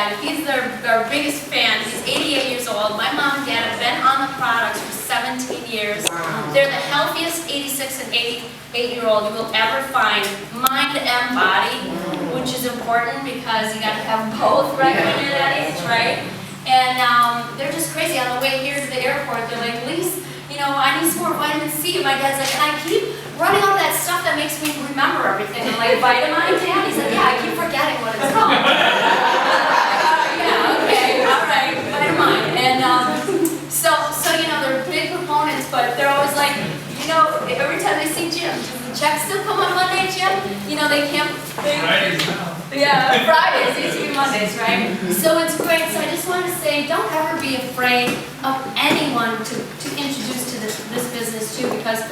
dad. He's their biggest fan. He's 88 years old. My mom and dad have been on the products for 17 years. Wow. They're the healthiest 86 and 88-year-old you will ever find, mind and body, which is important because you got to have both right when you're that age, right? And they're just crazy. On the way here to the airport, they're like, Lise, you know, I need some more vitamin C. And my dad's like, and I keep running out of that stuff that makes me remember everything. I'm like, vitamin, Dad? He's like, yeah, I keep forgetting what it's called. Yeah, okay, all right, vitamin. And so you know, they're big proponents, but they're always like, you know, every time they see Jim, does the check still come on Monday, Jim? You know, they can't. Fridays now. Yeah, Fridays, it used to be Mondays, right? So it's great. So I just want to say, don't ever be afraid of anyone to introduce to this business too, because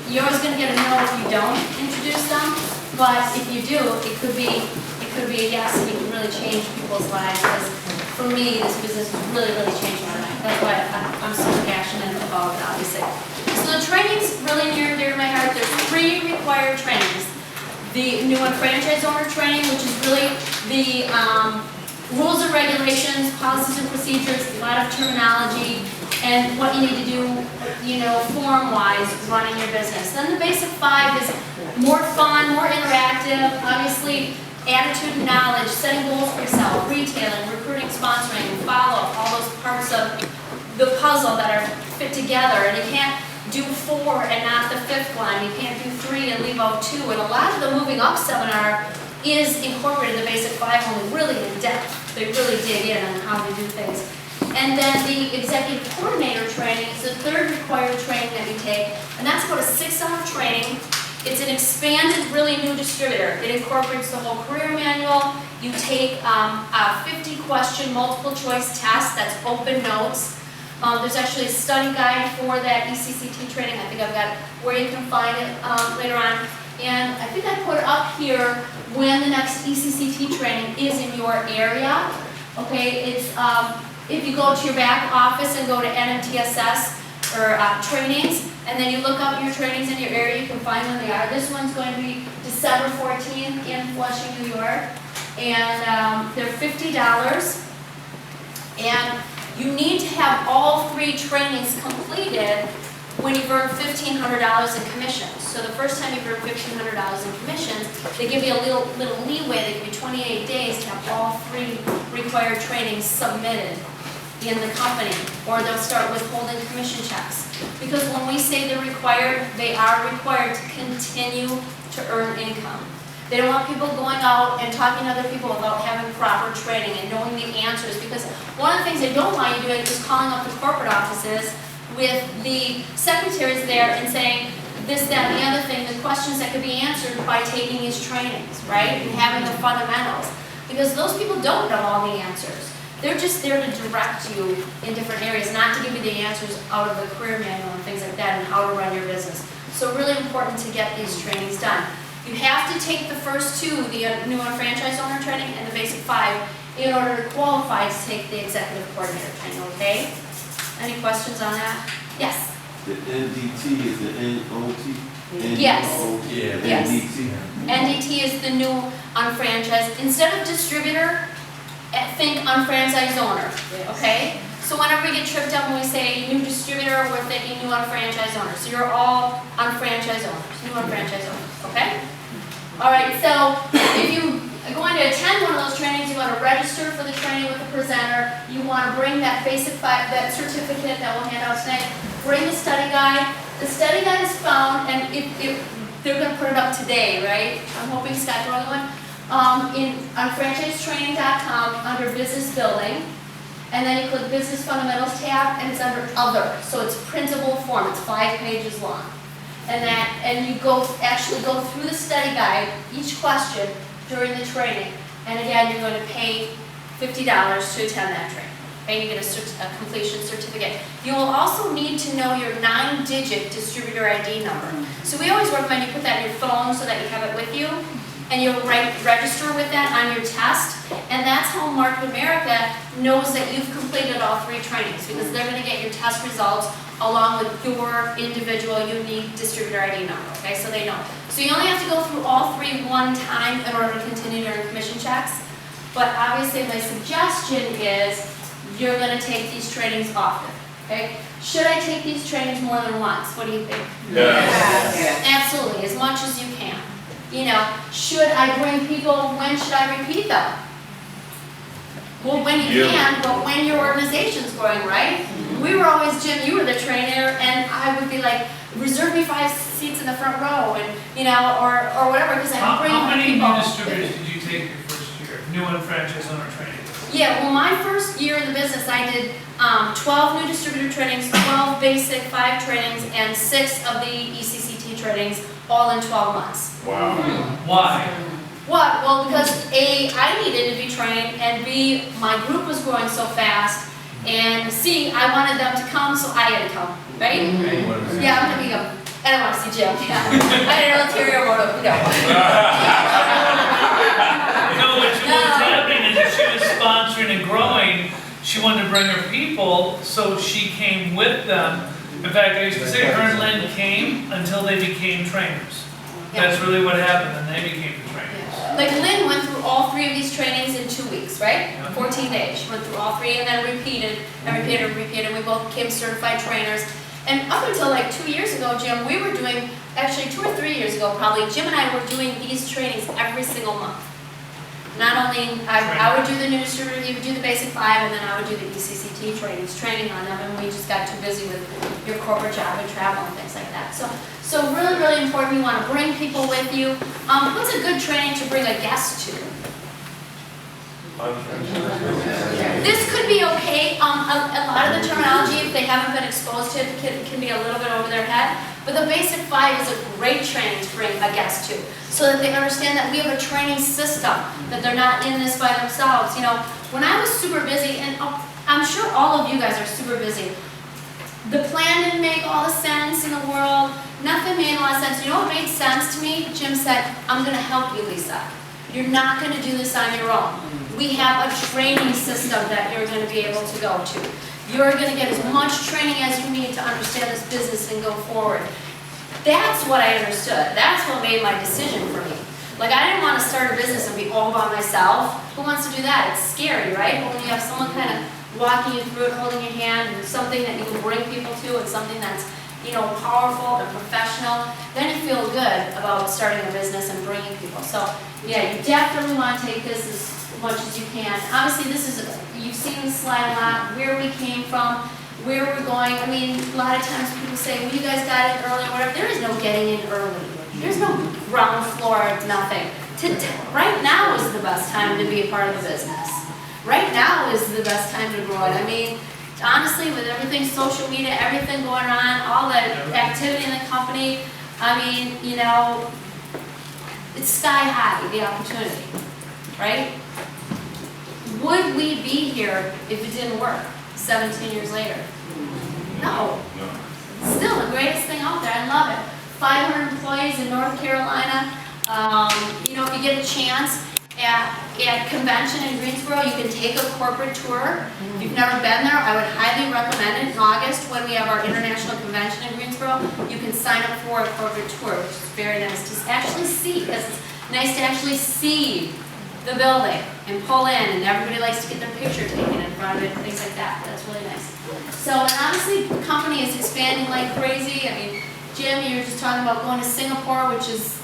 you're always going to get a no if you don't introduce them. But if you do, it could be a yes, and you can really change people's lives. Because for me, this business has really changed my life. That's why I'm so passionate about it, obviously. So the training's really near and dear to my heart. There's 3 required trainings. The new one franchise owner training, which is really the rules and regulations, policies and procedures, a lot of terminology, and what you need to do, you know, form-wise running your business. Then the basic 5 is more fun, more interactive, obviously attitude and knowledge, setting goals for yourself, retailing, recruiting, sponsoring, follow-up, all those parts of the puzzle that are fit together. And you can't do 4 and not the 5th one. You can't do 3 and leave out 2. And a lot of the moving up seminar is incorporated in the basic 5 only, really in depth. They really dig in on how to do things. And then the executive coordinator training is the 3rd required training that we take, and that's about a 6-hour training. It's an expanded, really new distributor. It incorporates the whole career manual. You take a 50-question multiple choice test that's open notes. There's actually a study guide for that ECCT training. I think I've got where you can find it later on. And I think I put up here when the next ECCT training is in your area. Okay, it's if you go to your back office and go to NMTSS or trainings, and then you look up your trainings in your area, you can find when they are. This one's going to be December 14th in Flushing, New York. And they're $50. And you need to have all 3 trainings completed when you've earned $1,500 in commissions. So the first time you've earned $1,500 in commissions, they give you a little leeway. They give you 28 days to have all 3 required trainings submitted in the company, or they'll start withholding commission checks. Because when we say they're required, they are required to continue to earn income. They don't want people going out and talking to other people without having proper training and knowing the answers, because one of the things they don't want you doing is calling up the corporate offices with the secretaries there and saying this, that, and the other thing, the questions that could be answered by taking these trainings, right? And having the fundamentals. Because those people don't know all the answers. They're just there to direct you in different areas, not to give you the answers out of the career manual and things like that and how to run your business. So really important to get these trainings done. You have to take the first 2, the new one franchise owner training and the basic 5, in order to qualify to take the executive coordinator training, okay? Any questions on that? Yes? The NDT is the NOT? Yes. Yeah. Yes. NDT. NDT is the new unfranchised. Instead of distributor, think unfranchised owner, okay? So whenever we get tripped up when we say new distributor, we're thinking new unfranchised owner. So you're all unfranchised owners, new unfranchised owners, okay? All right, so if you are going to attend one of those trainings, you want to register for the training with the presenter. You want to bring that basic that certificate that we'll hand out tonight. Bring the study guide. The study guide is found, and they're going to put it up today, right? I'm hoping Scott's the only one. On franchisetraining.com under business building. And then you click business fundamentals tab, and it's under other. So it's printable form. It's 5 pages long. And you actually go through the study guide, each question during the training. And again, you're going to pay $50 to attend that training. And you get a completion certificate. You will also need to know your 9-digit distributor ID number. So we always recommend you put that in your phone so that you have it with you. And you'll register with that on your test. And that's how Market America knows that you've completed all 3 trainings, because they're going to get your test results along with your individual unique distributor ID number, okay? So they know. So you only have to go through all 3 one time in order to continue to earn commission checks. But obviously my suggestion is you're gonna take these trainings often, okay? Should I take these trainings more than once? What do you think? Yeah. Absolutely, as much as you can. You know, should I bring people, when should I repeat them? Well, when you can, but when your organization's growing, right? We were always, Jim, you were the trainer, and I would be like, reserve me 5 seats in the front row, and, you know, or whatever, because I'm bringing How many people. new distributors did you take your first year? New and franchise owner training? Yeah, well, my first year in the business, I did 12 new distributor trainings, 12 basic, 5 trainings, and 6 of the ECCT trainings, all in 12 months. Wow. Why? What? Well, because A, I needed to be trained, and B, my group was growing so fast, and C, I wanted them to come, so I had to come, right? Yeah, I'm gonna be I don't want to see Jim, yeah. I had an ulterior motive, no. No, what was happening is that she was sponsoring and growing, she wanted to bring her people, so she came with them. In fact, I used to say her and Lynn came until they became trainers. That's really what happened, and they became the trainers. Like Lynn went through all 3 of these trainings in 2 weeks, right? 14 days. She went through all 3 and then repeated and repeated and repeated. We both became certified trainers. And up until like 2 years ago, Jim, we were doing, actually 2 or 3 years ago probably, Jim and I were doing these trainings every single month. Not only, I would do the new distributor, he would do the basic 5, and then I would do the ECCT trainings, training on them, and we just got too busy with your corporate job and travel and things like that. So really, really important, you want to bring people with you. What's a good training to bring a guest to? This could be okay. A lot of the terminology, if they haven't been exposed to it, can be a little bit over their head. But the basic 5 is a great training to bring a guest to, so that they understand that we have a training system, that they're not in this by themselves. You know, when I was super busy, and I'm sure all of you guys are super busy, the plan didn't make all the sense in the world. Nothing made a lot of sense. You know what made sense to me? Jim said, I'm going to help you, Lisa. You're not going to do this on your own. We have a training system that you're going to be able to go to. You're going to get as much training as you need to understand this business and go forward. That's what I understood. That's what made my decision for me. Like, I didn't want to start a business and be all by myself. Who wants to do that? It's scary, right? But when you have someone kind of walking you through it, holding your hand, and something that you can bring people to, and something that's, you know, powerful and professional, then you feel good about starting a business and bringing people. So, yeah, you definitely want to take this as much as you can. Obviously, this is, you've seen the slide a lot, where we came from, where we're going. I mean, a lot of times people say, well, you guys got in early or whatever. There is no getting in early. There's no ground floor, nothing. Right now is the best time to be a part of the business. Right now is the best time to grow it. I mean, honestly, with everything, social media, everything going on, all the activity in the company, I mean, you know, it's sky high, the opportunity, right? Would we be here if it didn't work 17 years later? No. Still the greatest thing out there. I love it. 500 employees in North Carolina. You know, if you get a chance at convention in Greensboro, you can take a corporate tour. If you've never been there, I would highly recommend it. In August, when we have our international convention in Greensboro, you can sign up for a corporate tour, which is very nice to actually see, because it's nice to actually see the building and pull in, and everybody likes to get their picture taken in front of it and things like that. That's really nice. So, and honestly, the company is expanding like crazy. I mean, Jim, you were just talking about going to Singapore, which is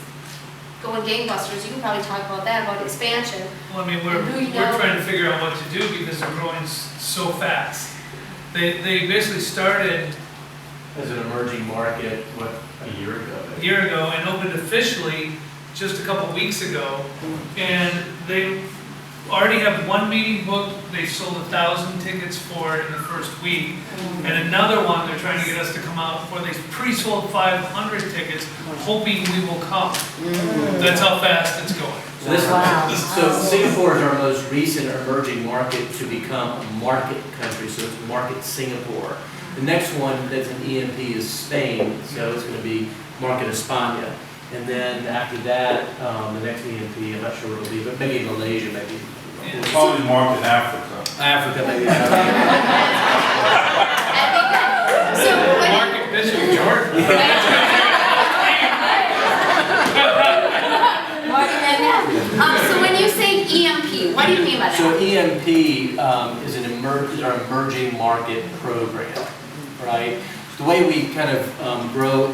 going gangbusters. You can probably talk about that, about expansion. Well, I mean, we're trying to figure out what to do because they're growing so fast. They basically started as an emerging market, what, a year ago? a year ago and opened officially just a couple weeks ago, and they already have one meeting booked. They sold 1,000 tickets for it in the first week, and another one they're trying to get us to come out for. They pre-sold 500 tickets, hoping we will come. That's how fast it's going. So Singapore is our most recent emerging market to become a market country, so it's Market Singapore. The next one that's an EMP is Spain, so it's going to be Market España. And then after that, the next EMP, I'm not sure what it'll be, but maybe Malaysia, maybe. We'll probably market Africa. Africa, maybe. Market Bishop Jordan. So when you say EMP, What do you mean by So that? EMP is our emerging market program, right? The way we kind of grow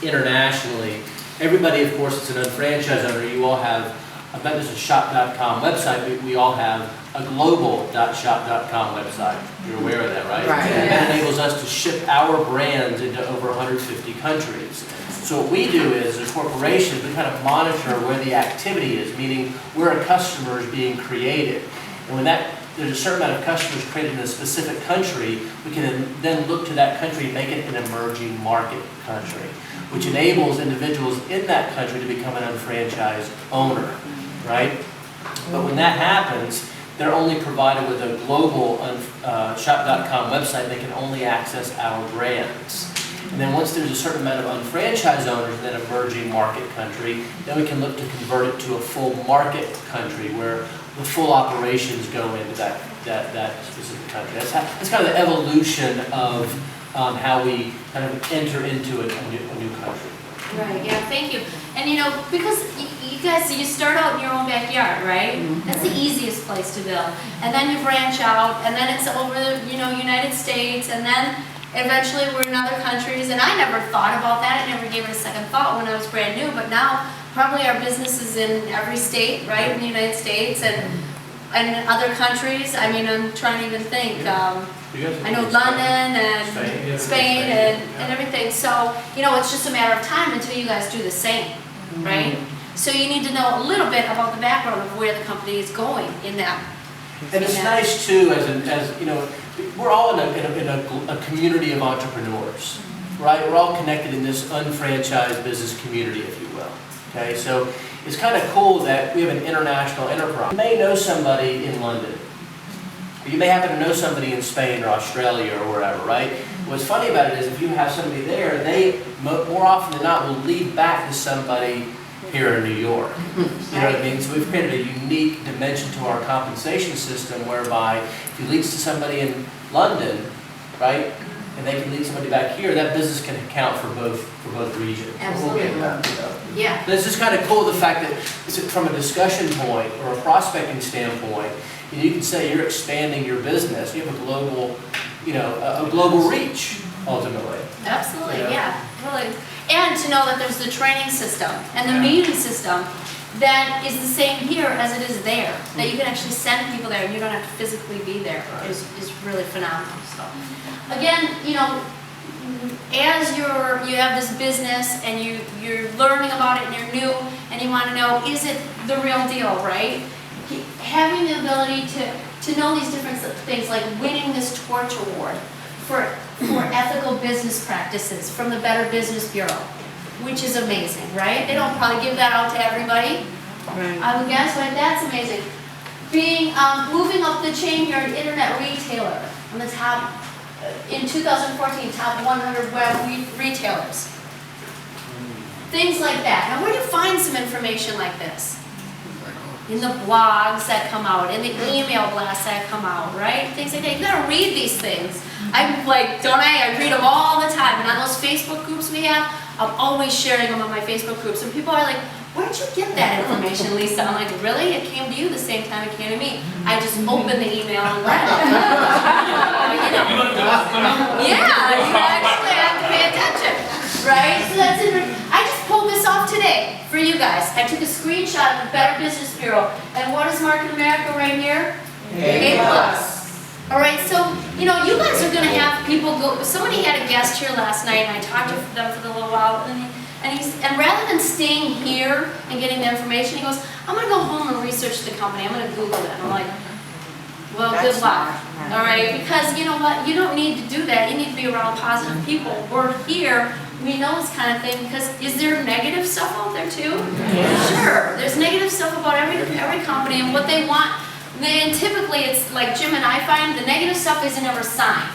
internationally, everybody, of course, it's an unfranchised owner. You all have, I bet there's a shop.com website, but we all have a global.shop.com website. You're aware of that, right? Right. And that enables us to ship our brands into over 150 countries. So what we do is, as corporations, we kind of monitor where the activity is, meaning where a customer is being created. And when there's a certain amount of customers created in a specific country, we can then look to that country and make it an emerging market country, which enables individuals in that country to become an unfranchised owner, right? But when that happens, they're only provided with a global shop.com website. They can only access our brands. And then once there's a certain amount of unfranchised owners in that emerging market country, then we can look to convert it to a full market country where the full operations go into that specific country. That's kind of the evolution of how we kind of enter into a new country. Right, yeah, thank you. And because you guys, you start out in your own backyard, right? That's the easiest place to build. And then you branch out, and then it's over the, United States, and then eventually we're in other countries. And I never thought about that. I never gave it a second thought when I was brand new, but now probably our business is in every state, right, in the United States, and other countries. I mean, I'm trying to even think. I know London and Spain and everything. So, it's just a matter of time until you guys do the same, right? So you need to know a little bit about the background of where the company is going in that. And it's nice too, we're all in a community of entrepreneurs, right? We're all connected in this unfranchised business community, if you will. Okay, so it's kind of cool that we have an international enterprise. You may know somebody in London. You may happen to know somebody in Spain or Australia or wherever, right? What's funny about it is if you have somebody there, they more often than not will lead back to somebody here in New York. You know what I mean? So we've created a unique dimension to our compensation system whereby if you lead to somebody in London, right, and they can lead somebody back here, that business can account for both regions. Absolutely. We'll get that, Yeah. But it's just kind of cool the fact that from a discussion point or a prospecting standpoint, you can say you're expanding your business. You have a global, a global reach ultimately. Absolutely, yeah, really. And to know that there's the training system and the meeting system that is the same here as it is there. That you can actually send people there and you don't have to physically be there is really phenomenal. So, again, as you have this business and you're learning about it and you're new and you want to know, is it the real deal, right? Having the ability to know these different things, like winning this Torch Award for ethical business practices from the Better Business Bureau, which is amazing, right? They don't probably give that out to everybody. Right. I would guess, right? That's amazing. Being moving up the chain here, an internet retailer on the top in 2014, top 100 web retailers. Things like that. Now, where do you find some information like this? In the blogs that come out, in the email blasts that come out, right? Things like that. You gotta read these things. I'm like, don't I? I read them all the time. And on those Facebook groups we have, I'm always sharing them on my Facebook groups. And people are like, where'd you get that information, Lisa? I'm like, really? It came to you the same time it came to me. I just opened the email and read it. Yeah, you actually have to pay attention, right? So that's it. I just pulled this off today for you guys. I took a screenshot of the Better Business Bureau. And what is Market America right here? A+. All right, so, you guys are going to have people go. Somebody had a guest here last night, and I talked to them for a little while, and rather than staying here and getting the information, he goes, I'm going to go home and research the company. I'm going to Google it. And I'm like, well, good luck. All right, because you know what? You don't need to do that. You need to be around positive people. We're here. We know this kind of thing because is there negative stuff out there too? Yeah. Sure. There's negative stuff about every company and what they want. And typically it's like Jim and I find the negative stuff isn't ever signed.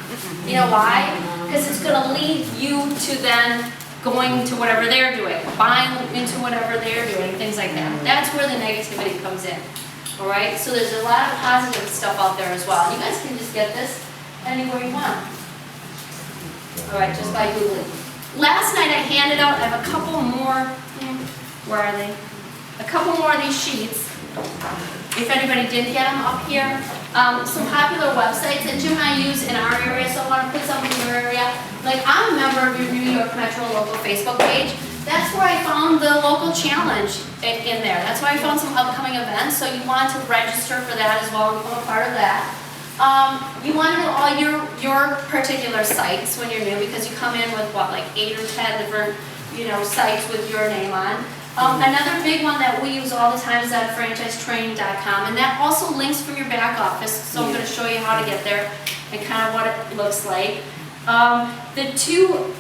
You know why? Because it's going to lead you to then going to whatever they're doing, buying into whatever they're doing, things like that. That's where the negativity comes in. All right? So there's a lot of positive stuff out there as well. You guys can just get this anywhere you want. All right, just by Googling. Last night I handed out, I have a couple more, where are they? A couple more of these sheets. if anybody didn't get them up here. Some popular websites that Jim and I use in our area, so I want to put some in your area. Like, I'm a member of your New York Metro local Facebook page. That's where I found the local challenge in there. That's where I found some upcoming events, so you want to register for that as well and become a part of that. You want to know all your particular sites when you're new, because you come in with what, like 8 or 10 different, sites with your name on. Another big one that we use all the time is at franchisetraining.com, and that also links from your back office, so I'm going to show you how to get there and kind of what it looks like. The two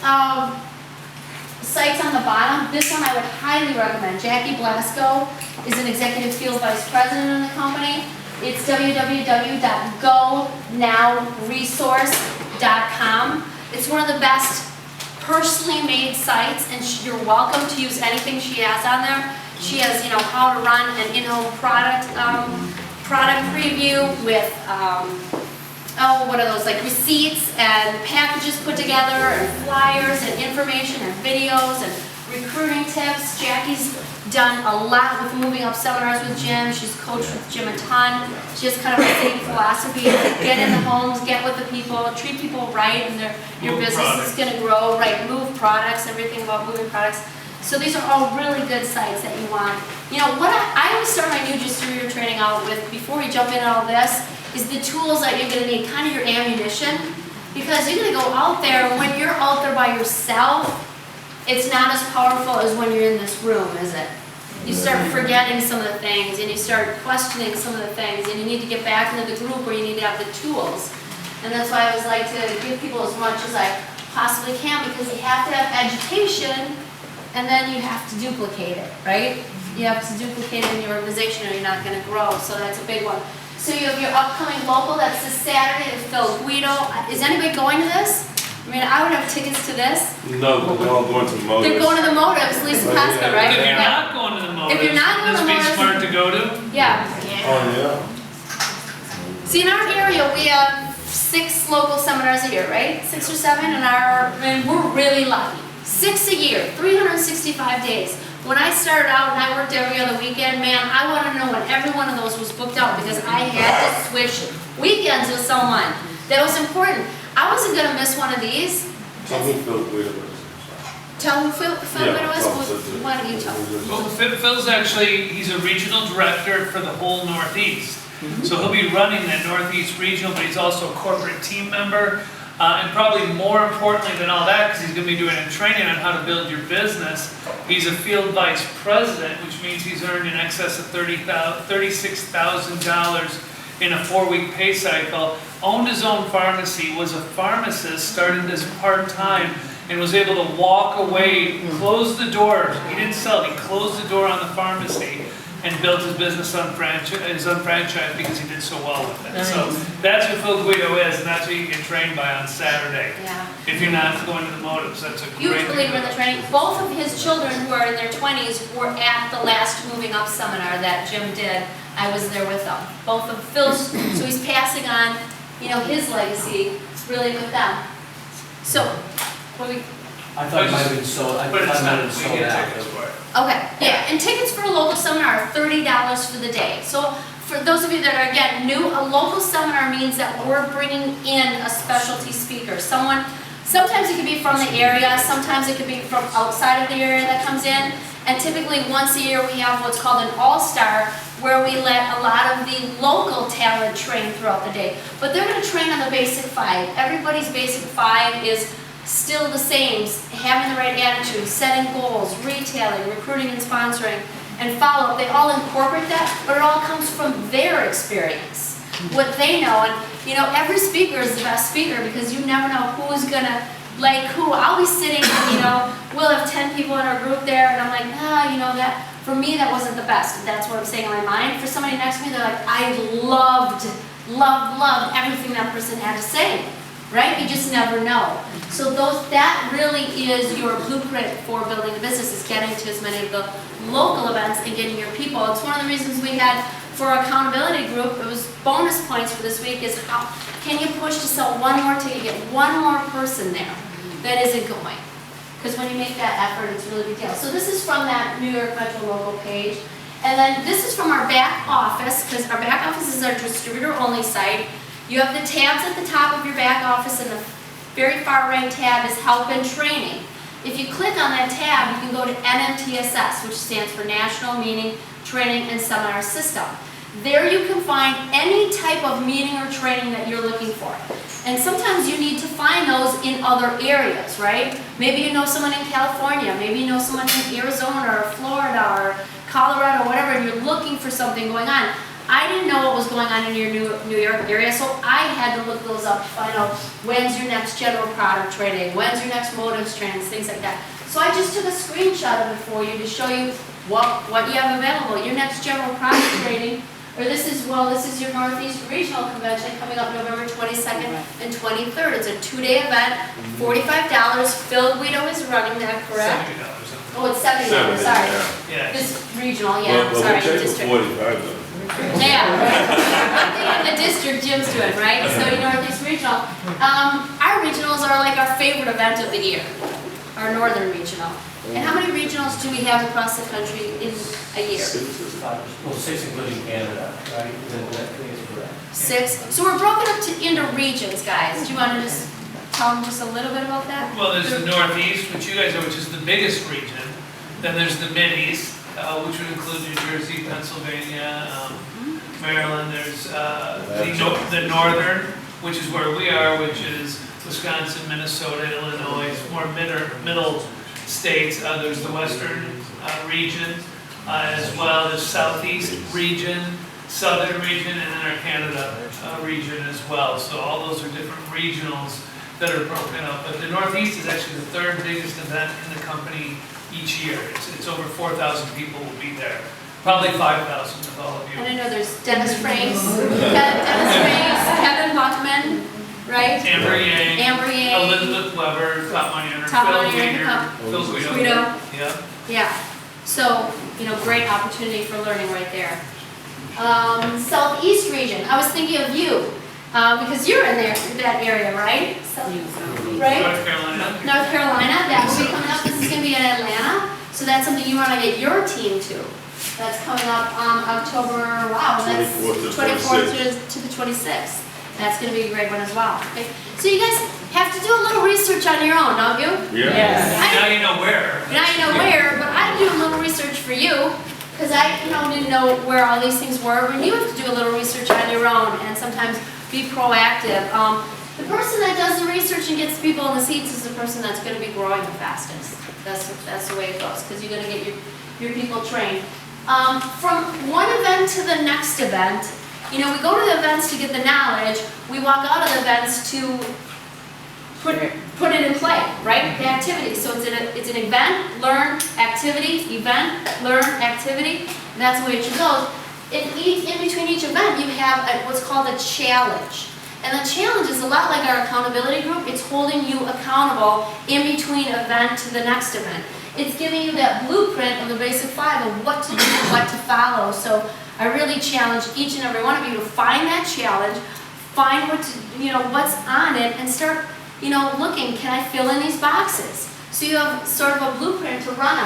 sites on the bottom, this one I would highly recommend. Jackie Blasco is an executive field vice president in the company. It's www.gonowresource.com. It's one of the best personally made sites, and you're welcome to use anything she has on there. She has, how to run an in-home product preview with, what are those, like receipts and packages put together, and flyers and information and videos and recruiting tips. Jackie's done a lot with moving up seminars with Jim. She's coached with Jim a ton. She has kind of the same philosophy: get in the homes, get with the people, treat people right, and your business is going to grow. Right, move products, everything about moving products. So these are all really good sites that you want. What I always start my new distributor training out with before we jump into all this is the tools that you're going to need, kind of your ammunition, because you're going to go out there, and when you're out there by yourself, it's not as powerful as when you're in this room, is it? You start forgetting some of the things, and you start questioning some of the things, and you need to get back into the group where you need to have the tools. And that's why I always like to give people as much as I possibly can, because you have to have education, and then you have to duplicate it, right? You have to duplicate it in your organization, or you're not going to grow. So that's a big one. So you have your upcoming local. That's this Saturday at Phil Guido. Is anybody going to this? I mean, I would have tickets to this. No, they're all going to the Motives. They're going to the Motives, Lisa Pasca, right? If you're not going to the Motives, If you're not going to the this be Motives, smart to go to? yeah. Oh, yeah. See, in our area, we have 6 local seminars a year, right? 6 or 7, and we're really lucky. 6 a year, 365 days. When I started out and I worked every other weekend, man, I want to know when every one of those was booked out, because I had to switch weekends with someone. That was important. I wasn't going to miss one of these. Tell me Phil Guido is. Tell who Phil Guido is? Why don't you tell? Well, Phil's actually, he's a regional director for the whole Northeast. So he'll be running that Northeast regional, but he's also a corporate team member. And probably more importantly than all that, because he's going to be doing a training on how to build your business, he's a field vice president, which means he's earned in excess of $36,000 in a 4-week pay cycle, owned his own pharmacy, was a pharmacist, started as part-time, and was able to walk away, close the door. He didn't sell, he closed the door on the pharmacy and built his business unfranchised because he did so well with it. Nice. So that's what Phil Guido is, and that's what you get trained by on Saturday. Yeah. If you're not going to the Motives, that's a Huge great believer in the training. Both of his children, who are in their 20s, were at the last Moving Up seminar that Jim did. I was there with them. Both of Phil's, so he's passing on, his legacy really with them. So, what we? I thought it might have been sold, I But thought it's it might not, have we been sold get out. tickets for it. Okay, yeah, and tickets for a local seminar are $30 for the day. So for those of you that are, again, new, a local seminar means that we're bringing in a specialty speaker. Sometimes it could be from the area, sometimes it could be from outside of the area that comes in. And typically once a year we have what's called an all-star, where we let a lot of the local talent train throughout the day. But they're going to train on the basic 5. Everybody's basic 5 is still the same: having the right attitude, setting goals, retailing, recruiting and sponsoring, and follow-up. They all incorporate that, but it all comes from their experience, what they know. And every speaker is the best speaker, because you never know who's gonna like who. I'll be sitting, we'll have 10 people in our group there, and I'm like, that for me that wasn't the best. That's what I'm saying in my mind. For somebody next to me, they're like, I loved everything that person had to say. Right? You just never know. So that really is your blueprint for building a business, is getting to as many of the local events and getting your people. It's one of the reasons we had for our accountability group, it was bonus points for this week, is how can you push to sell one more ticket, get one more person there that isn't going. Because when you make that effort, it's a really big deal. So this is from that New York Metro local page. And then this is from our back office, because our back office is our distributor-only site. You have the tabs at the top of your back office, and the very far right tab is Help and Training. If you click on that tab, you can go to NMTSS, which stands for National Meeting, Training, and Seminar System. There you can find any type of meeting or training that you're looking for. And sometimes you need to find those in other areas, right? Maybe you know someone in California, maybe you know someone in Arizona or Florida or Colorado, whatever, and you're looking for something going on. I didn't know what was going on in your New York area, so I had to look those up to find out when's your next general product training, when's your next motives training, things like that. So I just took a screenshot of it for you to show you what you have available. Your next general product training, or this is your Northeast Regional Convention coming up November 22nd and 23rd. It's a 2-day event, $45. Phil Guido is running that, correct? $70. Oh, it's $70, sorry. Yeah. This regional, Well, yeah, sorry, we'll take district. 45 though. Yeah, right. The district Jim's doing, right? So you Northeast Regional. Our regionals are like our favorite event of the year, our Northern Regional. And how many regionals do we have across the country in a year? Well, 6 including Canada, right? That is correct. 6. So we're broken up into regions, guys. Do you want to just tell them just a little bit about that? Well, there's the Northeast, which you guys know, which is the biggest region. Then there's the Mideast, which would include New Jersey, Pennsylvania, Maryland. There's the Northern, which is where we are, which is Wisconsin, Minnesota, Illinois, more middle states. There's the Western region, as well as Southeast region, Southern region, and then our Canada region as well. So all those are different regionals that are broken up. But the Northeast is actually the 3rd biggest event in the company each year. It's over 4,000 people will be there. Probably 5,000 with all of you. And I know there's Dennis Franks, Kevin Buckman, right? Amber Yang, Yang, Elizabeth Weber, Top Money Earner, Top Phil Money Earner, Guido, Phil Guido. Guido. Yeah. Yeah, so, great opportunity for learning right there. Southeast region, I was thinking of you, because you're in that area, right? Right? North Carolina. North Carolina, that will be coming up, this is gonna be in Atlanta, so that's something you wanna get your team to. That's coming up October, wow, that's 24th to the 26th. That's gonna be a great one as well. Okay. So you guys have to do a little research on your own, don't you? Yeah. Now you know where. Now you know where, but I do a little research for you, because I didn't know where all these things were. When you have to do a little research on your own and sometimes be proactive. The person that does the research and gets people in the seats is the person that's going to be growing the fastest. That's the way it goes, because you're going to get your people trained. From one event to the next event, we go to the events to get the knowledge. We walk out of the events to put it in play, right? The activity. So it's an event, learn, activity, event, learn, activity. And that's the way it should go. In between each event, you have what's called a challenge. And the challenge is a lot like our accountability group. It's holding you accountable in between event to the next event. It's giving you that blueprint of the basic 5 of what to do, what to follow. So I really challenge each and every one of you to find that challenge, find what's on it, and start looking, can I fill in these boxes? So you have sort of a blueprint to run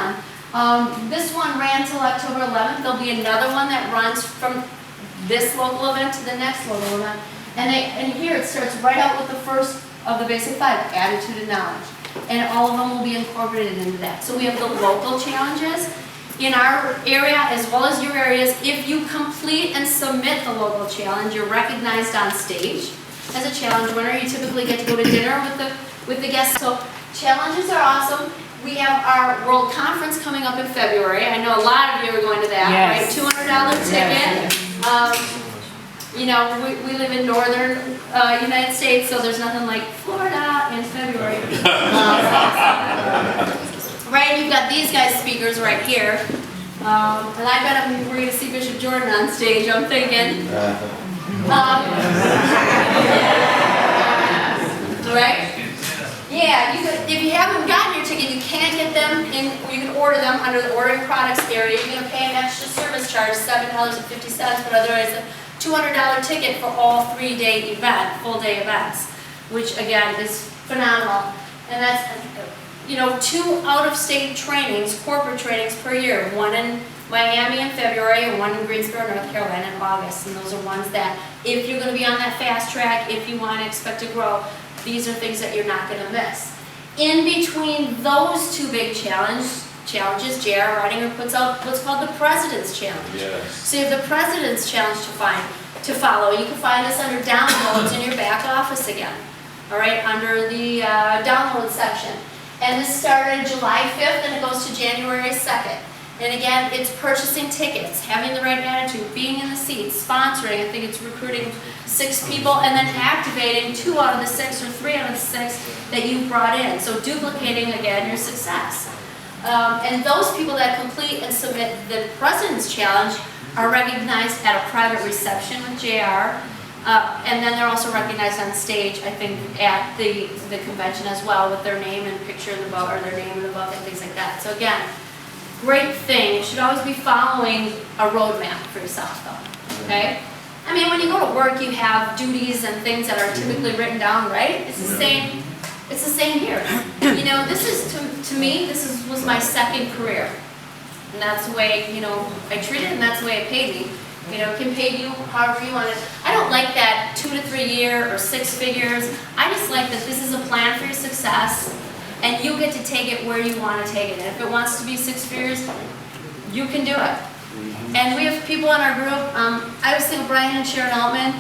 on. This one ran till October 11th. There'll be another one that runs from this local event to the next local event. And here it starts right out with the first of the basic 5, attitude and knowledge. And all of them will be incorporated into that. So we have the local challenges in our area as well as your areas. If you complete and submit the local challenge, you're recognized on stage as a challenge winner. You typically get to go to dinner with the guests. So challenges are awesome. We have our World Conference coming up in February. I know a lot of you are going to that, Yes. right? $200 ticket. We live in northern United States, so there's nothing like Florida in February. Right, you've got these guys speakers right here. And I bet we're going to see Bishop Jordan on stage, I'm thinking. Right? Yeah, if you haven't gotten your ticket, you can't get them in, you can order them under the ordering products area. You're going to pay an extra service charge, $7.50, but otherwise a $200 ticket for all 3-day event, full day events, which again is phenomenal. And that's, 2 out-of-state trainings, corporate trainings per year, one in Miami in February, and one in Greensboro, North Carolina in August. And those are ones that, if you're gonna be on that fast track, if you wanna expect to grow, these are things that you're not gonna miss. In between those two big challenges, J.R. Ridinger puts out what's called the President's Challenge. Yes. So you have the President's Challenge to follow. You can find this under downloads in your back office again. All right, under the download section. And this started July 5th and it goes to January 2nd. And again, it's purchasing tickets, having the right attitude, being in the seats, sponsoring. I think it's recruiting 6 people and then activating 2 out of the 6 or 3 out of the 6 that you brought in. So duplicating again your success. And those people that complete and submit the President's Challenge are recognized at a private reception with JR. And then they're also recognized on stage, I think, at the convention as well with their name and picture in the book, or their name in the book and things like that. So again, great thing. You should always be following a roadmap for yourself though, okay? I mean, when you go to work, you have duties and things that are typically written down, right? It's the same. It's the same here. You know, this is, to me, was my second career. And that's the way, you know, I treat it and that's the way it paid me. You know, it can pay you however you want it. I don't like that 2 to 3 year or 6 figures. I just like that this is a plan for your success and you get to take it where you want to take it. And if it wants to be 6 figures, you can do it. And we have people in our group, I was thinking Brian and Sharon Altman.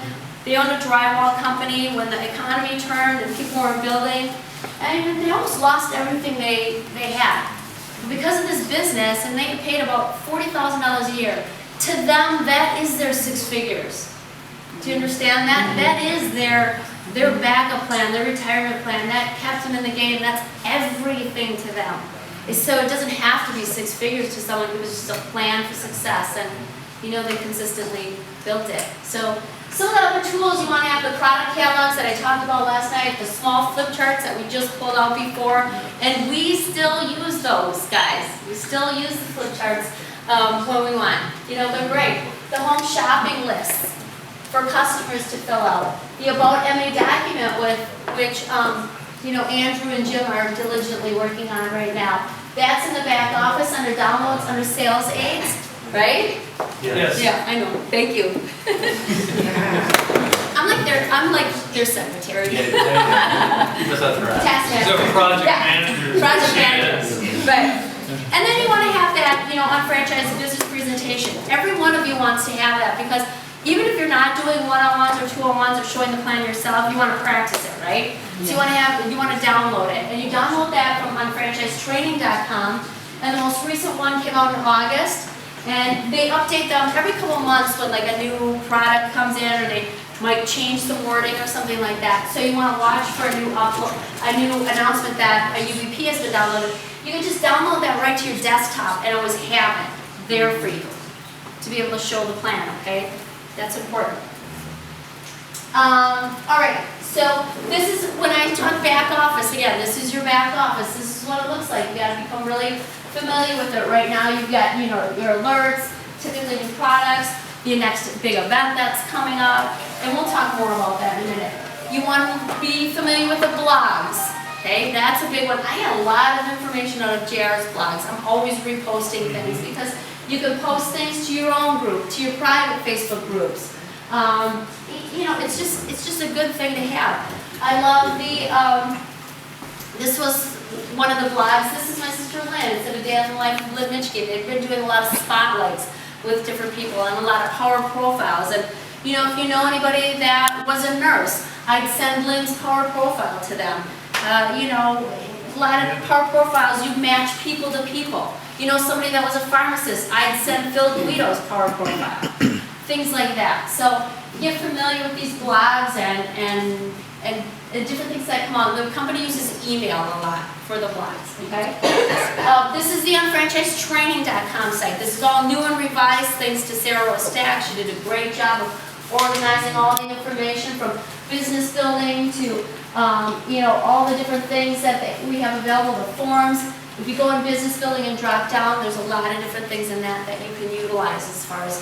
They owned a drywall company when the economy turned and people weren't building. And they almost lost everything they had. Because of this business, and they get paid about $40,000 a year. To them, that is their 6 figures. Do you understand that? That is their backup plan, their retirement plan. That kept them in the game. That's everything to them. So it doesn't have to be 6 figures to someone who was just a plan for success. And you know, they consistently built it. So some of the other tools you want to have, the product catalogs that I talked about last night, the small flip charts that we just pulled out before, and we still use those, guys. We still use the flip charts when we want. You know, they're great. The home shopping lists for customers to fill out. The About MA document with which, you know, Andrew and Jim are diligently working on right now. That's in the back office under downloads, under sales aids, right? Yes. Yeah, I know. Thank you. I'm like their secretary. That's right. Taskmaster. So project Yeah. managers. Project managers. Right. And then you want to have that, you know, unfranchised business presentation. Every one of you wants to have that because even if you're not doing one-on-ones or two-on-ones or showing the plan yourself, you want to practice it, right? So you want to download it. And you download that from unfranchisetraining.com. And the most recent one came out in August. And they update them every couple of months when like a new product comes in or they might change some wording or something like that. So you want to watch for a new upload, a new announcement that a UBP has been downloaded. You can just download that right to your desktop and always have it there for you to be able to show the plan, okay? That's important. All right, so this is, when I talk back office, again, this is your back office. This is what it looks like. You got to become really familiar with it. Right now you've got, you know, your alerts, typically new products, the next big event that's coming up, and we'll talk more about that in a minute. You want to be familiar with the blogs, okay? That's a big one. I get a lot of information out of JR's blogs. I'm always reposting things because you can post things to your own group, to your private Facebook groups. You know, it's just a good thing to have. I love the, this was one of the blogs. This is my sister Lynn. It's a day in the life of Lynn Mitchke. They've been doing a lot of spotlights with different people and a lot of power profiles. And you know, if you know anybody that was a nurse, I'd send Lynn's power profile to them. You know, a lot of power profiles, you match people to people. You know, somebody that was a pharmacist, I'd send Phil Guido's power profile. Things like that. So get familiar with these blogs and different things that come out. The company uses email a lot for the blogs, okay? This is the unfranchisedtraining.com site. This is all new and revised thanks to Sarah Rostack. She did a great job of organizing all the information from business building to, you know, all the different things that we have available, the forms. If you go in business building and drop down, there's a lot of different things in that you can utilize as far as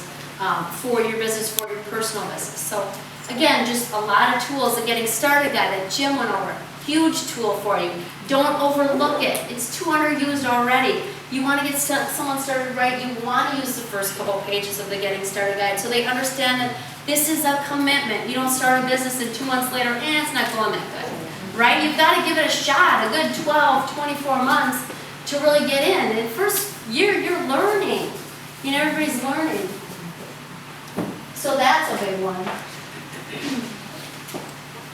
for your business, for your personal business. So again, just a lot of tools. The Getting Started guide that Jim went over, huge tool for you. Don't overlook it. It's 200 used already. You want to get someone started right, you want to use the first couple pages of the Getting Started Guide so they understand that this is a commitment. You don't start a business and 2 months later, it's not going that good, right? You've got to give it a shot, a good 12, 24 months to really get in. And first year, you're learning. You know, everybody's learning. So that's a big one.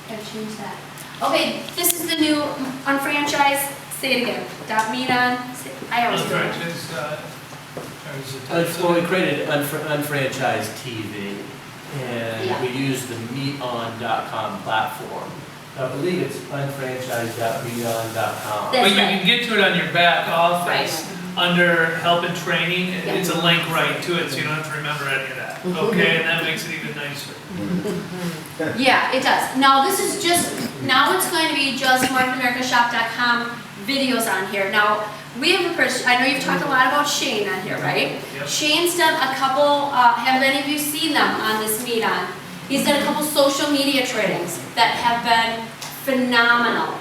Gotta change that. Okay, this is the new unfranchised, say it again, .meet on, I always do it. Well, we created unfranchised TV, and Yeah. we used the meeton.com platform. I believe it's unfranchised.meeton.com. But you right. can get to it on your back office, Right. under help and training, Yeah. it's a link right to it, so you don't have to remember any of that, okay? And that makes it even nicer. Yeah, it does. Now this is just, now it's going to be just marketamericashop.com videos on here. Now, we have a person, I know you've talked a lot about Shane on here, right? Yep. Shane's done a couple, have any of you seen them on this Meet On? He's done a couple social media trainings that have been phenomenal.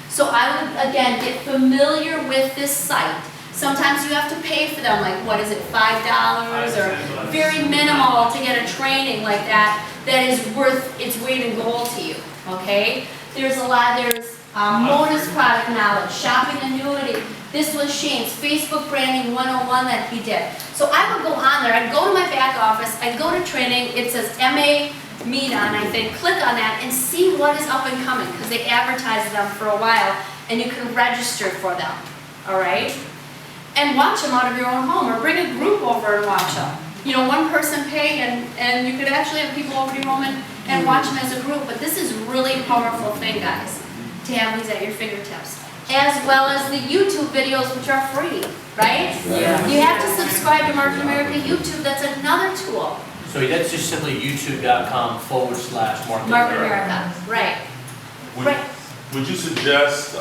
So I would, again, get familiar with this site. Sometimes you have to pay for them, like, what is it, $5 or very minimal to get a training like that that is worth its weight in gold to you, okay? There's a lot, there's Mona's product knowledge, shopping annuity. This was Shane's Facebook branding 101 that he did. So I would go on there, I'd go to my back office, I'd go to training, it says MA Meet On, I think, click on that and see what is up and coming, because they advertise them for a while and you can register for them, all right? And watch them out of your own home, or bring a group over and watch them. You know, one person pay and you could actually have people over to your home and watch them as a group. But this is really a powerful thing, guys, to have these at your fingertips. As well as the YouTube videos, which are free, right? Yeah. You have to subscribe to Market America YouTube, that's another tool. So that's just simply youtube.com/Market Market America. America, right. Would- Right. Would you suggest,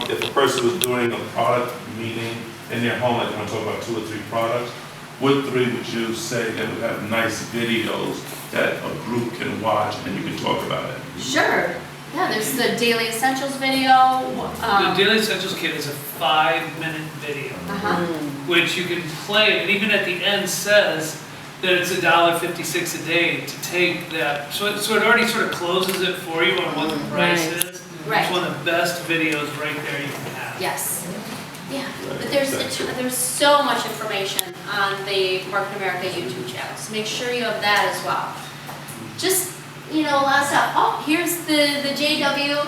if a person was doing a product meeting in their home, like want to talk about 2 or 3 products, what 3 would you say that would have nice videos that a group can watch and you can talk about it? Sure. Yeah, there's the Daily Essentials video. The Daily Essentials Kit is a 5-minute video, Uh-huh. which you can play, and even at the end says that it's $1.56 a day to take that. So it already sort of closes it for you on what the price is. Right. It's one of the best videos right there you can have. Yes. Yeah, but there's so much information on the Market America YouTube channel, so make sure you have that as well. Just, you know, a lot of stuff. Oh, here's the JW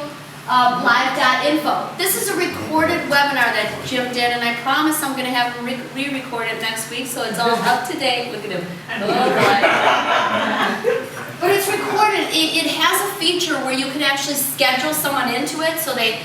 live.info. This is a recorded webinar that Jim did, and I promise I'm going to have him re-record it next week, so it's all up to date. Look at him. But it's recorded. It has a feature where you can actually schedule someone into it, so they,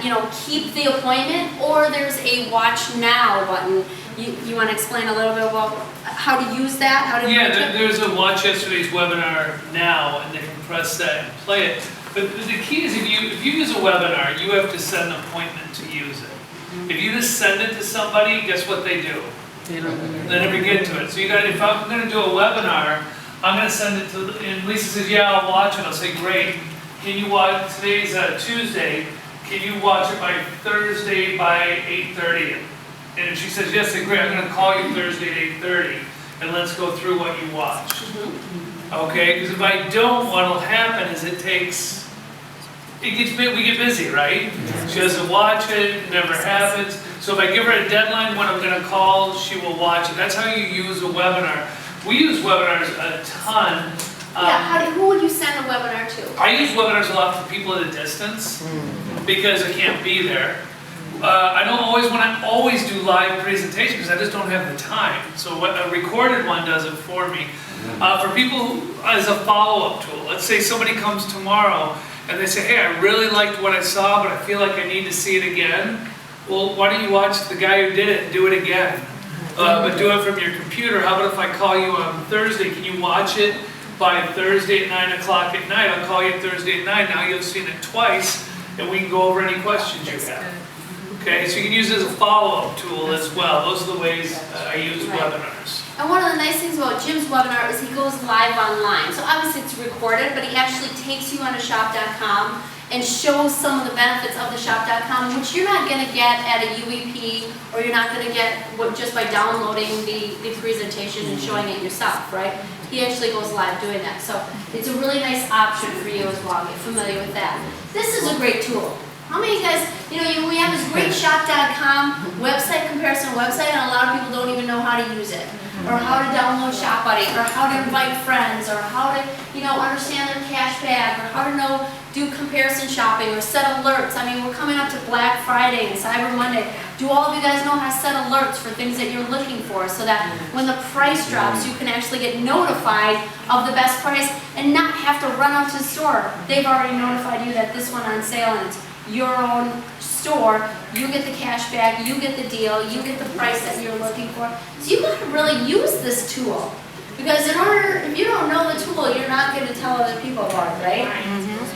you know, keep the appointment, or there's a watch now button. You want to explain a little bit about how to use that? How to There's a watch yesterday's webinar now, and they can press that and play it. But the key is if you use a webinar, you have to set an appointment to use it. If you just send it to somebody, guess what they do? They never get to it. So you got, if I'm going to do a webinar, I'm going to send it to, and Lisa says, yeah, I'll watch it. I'll say, great. Can you watch, today's Tuesday, can you watch it by Thursday by 8:30? And if she says, yes, then great, I'm going to call you Thursday at 8:30, and let's go through what you watched. Okay, because if I don't, what'll happen is we get busy, right? She doesn't watch it, it never happens. So if I give her a deadline when I'm going to call, she will watch it. That's how you use a webinar. We use webinars a ton. Who would you send a webinar to? I use webinars a lot for people at a distance because I can't be there. I don't always want to do live presentations because I just don't have the time. So a recorded one does it for me. For people who, as a follow-up tool, let's say somebody comes tomorrow and they say, hey, I really liked what I saw, but I feel like I need to see it again. Well, why don't you watch the guy who did it and do it again? But do it from your computer. How about if I call you on Thursday? Can you watch it by Thursday at 9 o'clock at night? I'll call you Thursday at 9. Now you've seen it twice, and we can go over any questions you have. Okay, so you can use it as a follow-up tool as well. Those are the ways I use webinars. And one of the nice things about Jim's webinar is he goes live online. So obviously it's recorded, but he actually takes you onto shop.com and shows some of the benefits of the shop.com, which you're not gonna get at a UBP, or you're not gonna get just by downloading the presentation and showing it yourself, right? He actually goes live doing that. So it's a really nice option for you as well. Get familiar with that. This is a great tool. How many of you guys, we have this great shop.com website comparison website, and a lot of people don't even know how to use it, or how to download Shop Buddy, or how to invite friends, or how to, understand their cash bag, or how to do comparison shopping, or set alerts. I mean, we're coming up to Black Friday and Cyber Monday. Do all of you guys know how to set alerts for things that you're looking for, so that when the price drops, you can actually get notified of the best price and not have to run out to the store? They've already notified you that this went on sale, and it's your own store. You get the cash back, you get the deal, you get the price that you're looking for. So you got to really use this tool, because if you don't know the tool, you're not going to tell other people about it, right?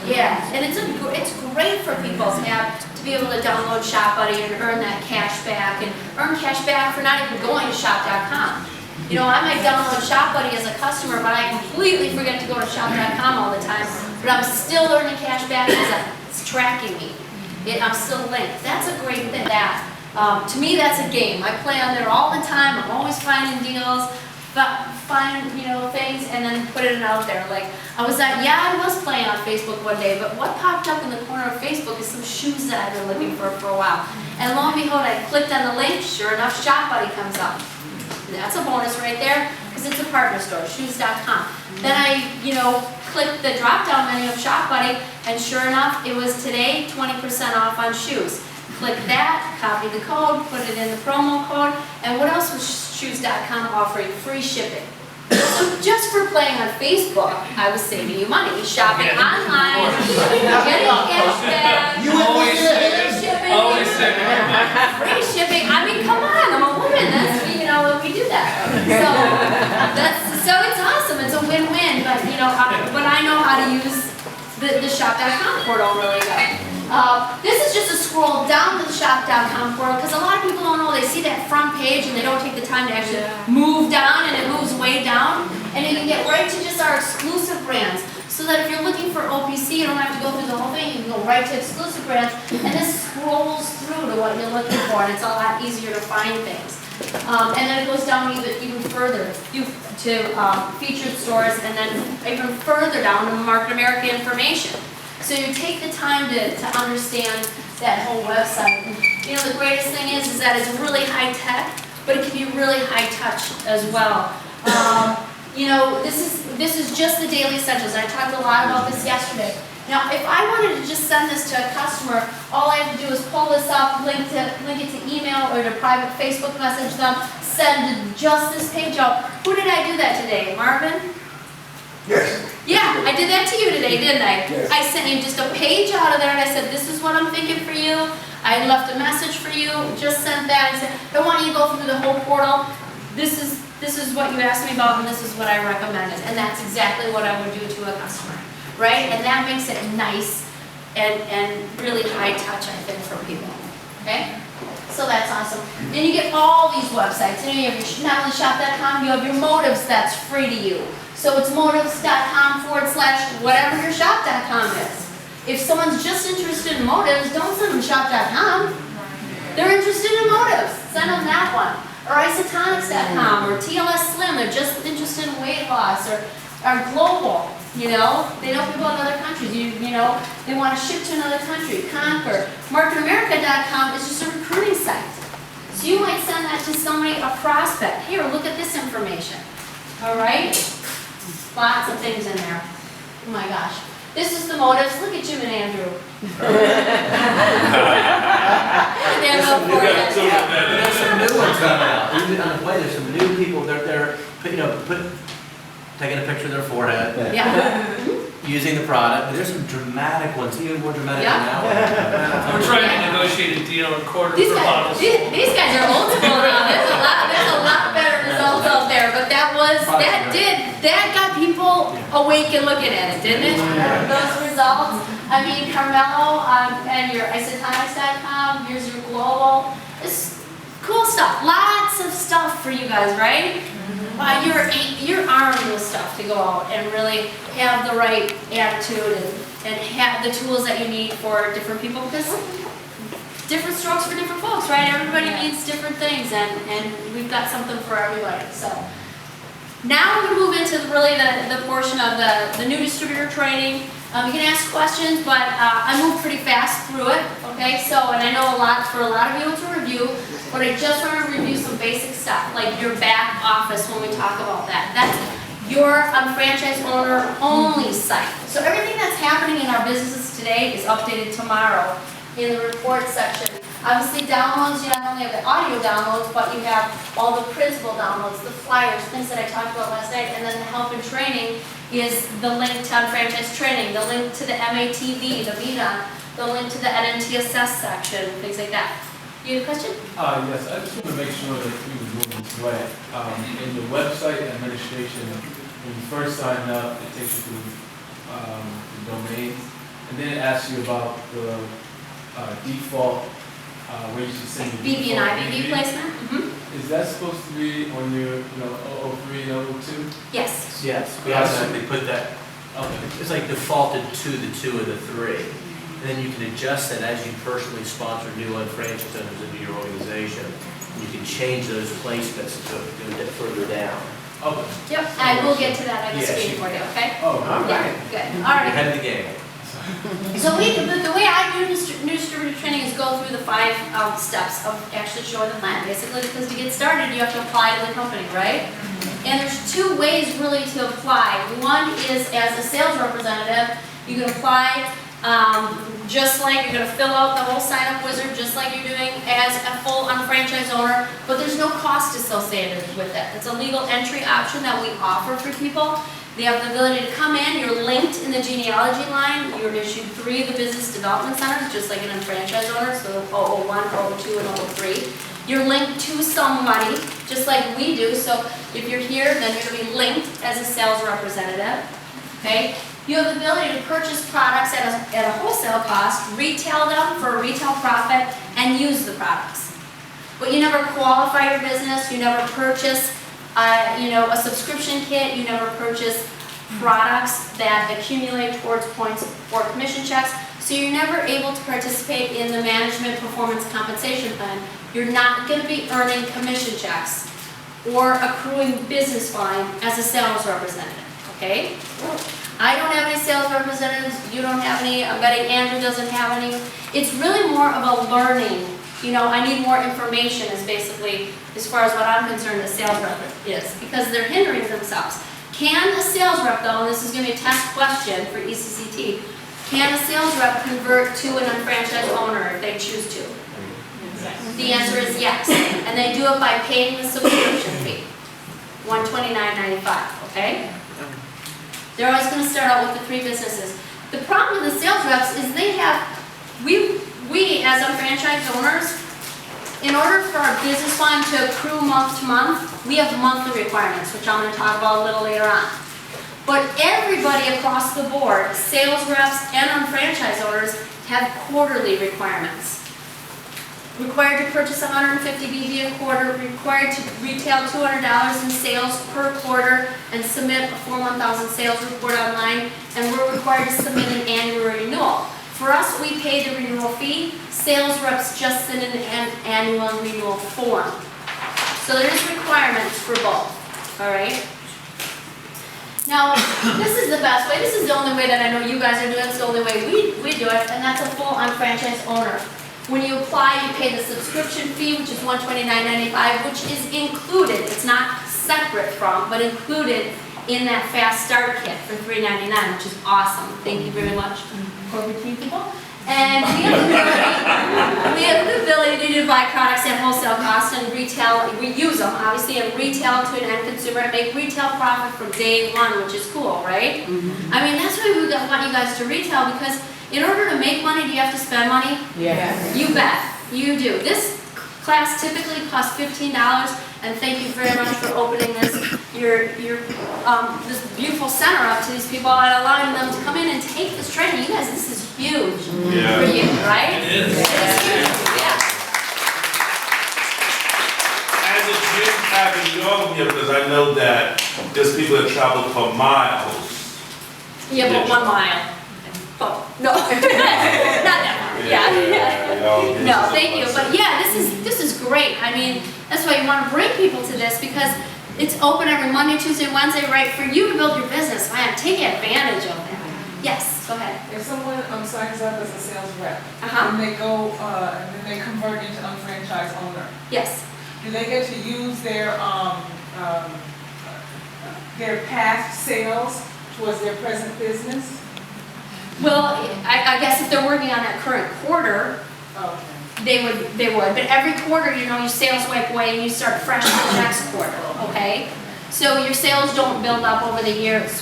Yeah, and it's great for people to be able to download Shop Buddy and earn that cash back, and earn cash back for not even going to shop.com. I might download Shop Buddy as a customer, but I completely forget to go to shop.com all the time, but I'm still earning cash back because it's tracking me. I'm still linked. That's a great thing. To me, that's a game. I play on there all the time. I'm always finding deals, find things, and then put it out there. Like I was playing on Facebook one day, but what popped up in the corner of Facebook is some shoes that I've been looking for a while. And lo and behold, I clicked on the link. Sure enough, Shop Buddy comes up. That's a bonus right there, because it's a partner store, shoes.com. Then I, clicked the drop-down menu of Shop Buddy, and sure enough, it was today 20% off on shoes. Click that, copy the code, put it in the promo code, and what else was shoes.com offering? Free shipping. So just for playing on Facebook, I was saving you money. Shopping online, getting cash back, Always free shipping. Always saving. Free shipping. I mean, come on, I'm a woman. We do that. So it's awesome. It's a win-win. But but I know how to use the shop.com portal really well. This is just a scroll down to the shop.com portal, because a lot of people don't know. They see that front page and they don't take the time to actually move down, and it moves way down. And you can get right to just our exclusive brands. So that if you're looking for OPC, you don't have to go through the whole thing. You can go right to exclusive brands, and this scrolls through to what you're looking for, and it's a lot easier to find things. And then it goes down even further to featured stores, and then even further down to Market America information. So you take the time to understand that whole website. And, the greatest thing is that it's really high tech, but it can be really high touch as well. This is just the daily essentials. I talked a lot about this yesterday. Now, if I wanted to just send this to a customer, all I have to do is pull this up, link it to email or to private Facebook message them, send just this page out. Who did I do that today? Marvin? Yes. Yeah, I did that to you today, didn't I? Yes. I sent you just a page out of there, and I said, this is what I'm thinking for you. I left a message for you, just sent that. I said, I don't want you to go through the whole portal. This is what you asked me about, and this is what I recommended. And that's exactly what I would do to a customer. Right? And that makes it nice and really high touch, I think, for people. Okay? So that's awesome. Then you get all these websites. You have your, not only shop.com, you have your motives that's free to you. So it's motives.com/whatever your shop.com is. If someone's just interested in motives, don't send them shop.com. They're interested in motives. Send them that one. Or isotonics.com or TLS Slim. They're just interested in weight loss or global. They know people in other countries. They want to ship to another country. Conquer. MarketAmerica.com is just a recruiting site. So you might send that to somebody, a prospect. Here, look at this information. All right? Lots of things in there. Oh my gosh. This is the motives. Look at Jim and Andrew. There's some new ones coming out. Even on the way, there's some new people. They're taking a picture of their forehead. Yeah. Using the product. But there's some dramatic ones, even more dramatic than that one. We're trying to negotiate a deal, a quarter These per bottle. guys are old school now. There's a lot better results out there. But that got people awake and looking at it, didn't it? Those results. I mean, Carmelo and your isotonics.com. Here's your global. It's cool stuff. Lots of stuff for you guys, right? you're armed with stuff to go out and really have the right attitude and have the tools that you need for different people, because different strokes for different folks, right? Everybody needs different things, and we've got something for everybody. So now we move into really the portion of the new distributor training. You can ask questions, but I move pretty fast through it, okay? So, and I know for a lot of you it's a review, but I just want to review some basic stuff, like your back office when we talk about that. That's your franchise owner only site. So everything that's happening in our businesses today is updated tomorrow in the report section. Obviously downloads, you not only have the audio downloads, but you have all the printable downloads, the flyers, things that I talked about last night, and then the help and training is the link to franchise training, the link to the MATV, the VITA, the link to the NNTSS section, things like that. You have a question? Yes, I just want to make sure that we were doing this right. In the website administration, when you first sign up, it takes you to the domains, and then it asks you about the default, where you should send your BB and IBB placement? Is that supposed to be on your, 003 and 002? Yes. Yes, we automatically put that, it's like defaulted to the 2 and the 3. And then you can adjust that as you personally sponsor new franchise owners into your organization. You can change those placements to go a bit further down. Okay. Yep, and we'll get to that on the Yeah, screen for you, okay? Oh, all Yeah, right. good, all You're right. ahead of the game. So the way I do new distributor training is go through the 5 steps of actually showing the plan. Basically, because to get started, you have to apply to the company, right? And there's 2 ways really to apply. One is as a sales representative, you can apply just like you're going to fill out the whole sign-up wizard, just like you're doing as a full unfranchised owner, but there's no cost associated with it. It's a legal entry option that we offer for people. They have the ability to come in, you're linked in the genealogy line, you're issued 3 of the business development centers, just like an unfranchised owner, so 001, 002, and 003. You're linked to somebody, just like we do, so if you're here, then you're going to be linked as a sales representative, okay? You have the ability to purchase products at a wholesale cost, retail them for a retail profit, and use the products. But you never qualify your business, you never purchase a subscription kit, you never purchase products that accumulate towards points or commission checks, so you're never able to participate in the management performance compensation plan. You're not going to be earning commission checks or accruing business volume as a sales representative, okay? I don't have any sales representatives, you don't have any, I'm betting Andrew doesn't have any. It's really more of a learning, I need more information is basically, as far as what I'm concerned, a sales rep is, because they're hindering themselves. Can a sales rep though, and this is going to be a test question for ECCT, can a sales rep convert to an unfranchised owner if they choose to? Yes. The answer is yes, and they do it by paying the subscription fee, $129.95, okay? They're always going to start out with the 3 businesses. The problem with the sales reps is they have, we as unfranchised owners, in order for our business line to accrue month to month, we have monthly requirements, which I'm going to talk about a little later on. But everybody across the board, sales reps and unfranchised owners, have quarterly requirements. Required to purchase 150 BV a quarter, required to retail $200 in sales per quarter, and submit a Form 1000 sales report online, and we're required to submit an annual renewal. For us, we pay the renewal fee. Sales reps just send in an annual renewal form. So there's requirements for both, all right? Now, this is the best way. This is the only way that I know you guys are doing it. It's the only way we do it, and that's a full unfranchised owner. When you apply, you pay the subscription fee, which is $129.95, which is included. It's not separate from, but included in that Fast Start Kit for $3.99, which is awesome. Thank you very much, corporate team people. And we have the ability to buy products at wholesale cost and retail, we use them obviously, and retail to an end consumer and make retail profit from day 1, which is cool, right? I mean, that's why we want you guys to retail, because in order to make money, do you have to spend money? Yes. You bet, you do. This class typically costs $15, and thank you very much for opening this this beautiful center up to these people and allowing them to come in and take this training. You guys, this is huge for you, right? It is. It is huge, yeah. As a gym having your here because I know that there's people that travel for miles. Yeah, but 1 mile. Oh, no, not that far, yeah. No, thank you, but yeah, this is great. I mean, that's why you want to bring people to this because it's open every Monday, Tuesday, Wednesday, right, for you to build your business. Man, take advantage of that. Yes, go ahead. If someone signs up as a sales rep, Uh-huh. and they go, and then they convert into unfranchised owner, Yes. do they get to use their past sales towards their present business? Well, I guess if they're working on that current quarter, Okay. they would. But every quarter, you know, your sales wipe away and you start fresh for the next quarter, okay? So your sales don't build up over the years.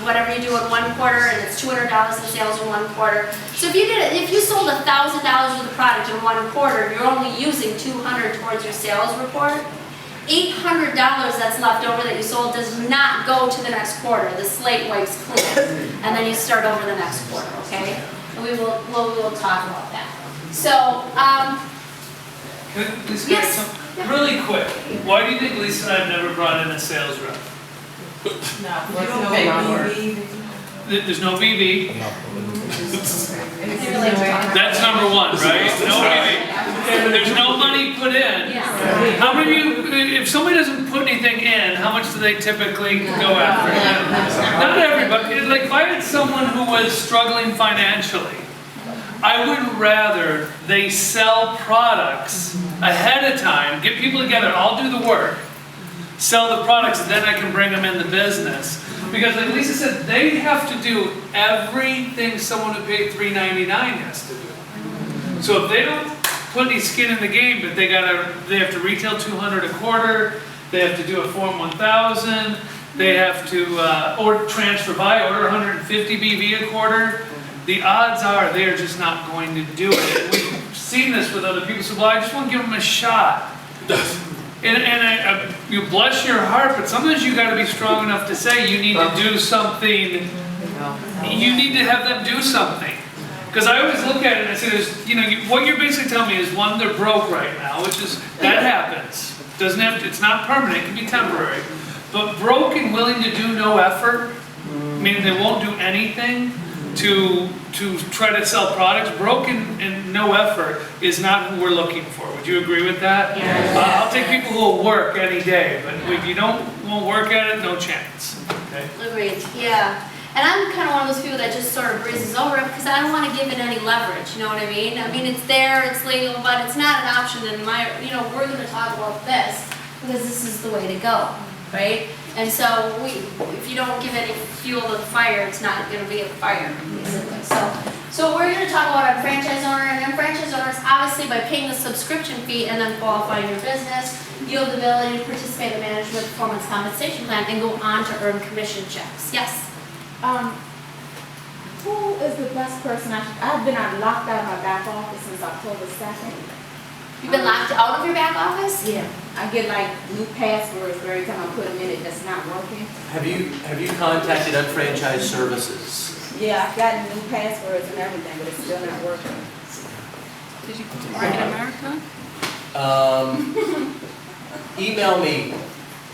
Whatever you do in 1 quarter, and it's $200 in sales in 1 quarter. So if you sold $1,000 worth of product in 1 quarter, you're only using $200 towards your sales report. $800 that's left over that you sold does not go to the next quarter. The slate wipes clean, and then you start over the next quarter, okay? And we will talk about that. So, Can I- Lisa, Yes. some- really quick, why do you think Lisa and I have never brought in a sales rep? There's no BB. That's number 1, right? No BB. There's no money put in. yeah. How many of you, if somebody doesn't put anything in, how much do they typically go after? Not everybody. Like if I had someone who was struggling financially, I would rather they sell products ahead of time, get people together, I'll do the work, sell the products, and then I can bring them in the business. Because like Lisa said, they have to do everything someone who paid $3.99 has to do. So if they don't put any skin in the game, but they have to retail 200 a quarter, they have to do a Form 1000, they have to order transfer buy, order 150 BV a quarter. The odds are they are just not going to do it. And we've seen this with other people. So, well, I just want to give them a shot. And you bless your heart, but sometimes you got to be strong enough to say you need to do something. You need to have them do something. Because I always look at it and I say, what you're basically telling me is, one, they're broke right now, which is, that happens. Doesn't have to, it's not permanent, it can be temporary. But broke and willing to do no effort, meaning they won't do anything to try to sell products. Broken and no effort is not who we're looking for. Would you agree with that? Yes. I'll take people who will work any day, but if you won't work at it, no chance. Okay? Agreed, yeah. And I'm kind of one of those people that just sort of breezes over it because I don't want to give it any leverage, you know what I mean? I mean, it's there, it's legal, but it's not an option in my, we're going to talk about this because this is the way to go, right? And so if you don't give any fuel to the fire, it's not going to be a fire, basically. So we're going to talk about a franchise owner, and franchise owners, obviously by paying the subscription fee and then qualifying your business, you have the ability to participate in management performance compensation plan and go on to earn commission checks. Yes? Who is the best person I've been locked out of my back office since October 2nd. You've been locked out of your back office? Yeah. I get like new passwords every time I put them in it that's not working. Have you contacted Unfranchised Services? Yeah, I've gotten new passwords and everything, but it's still not working. Did you work in America? Email me,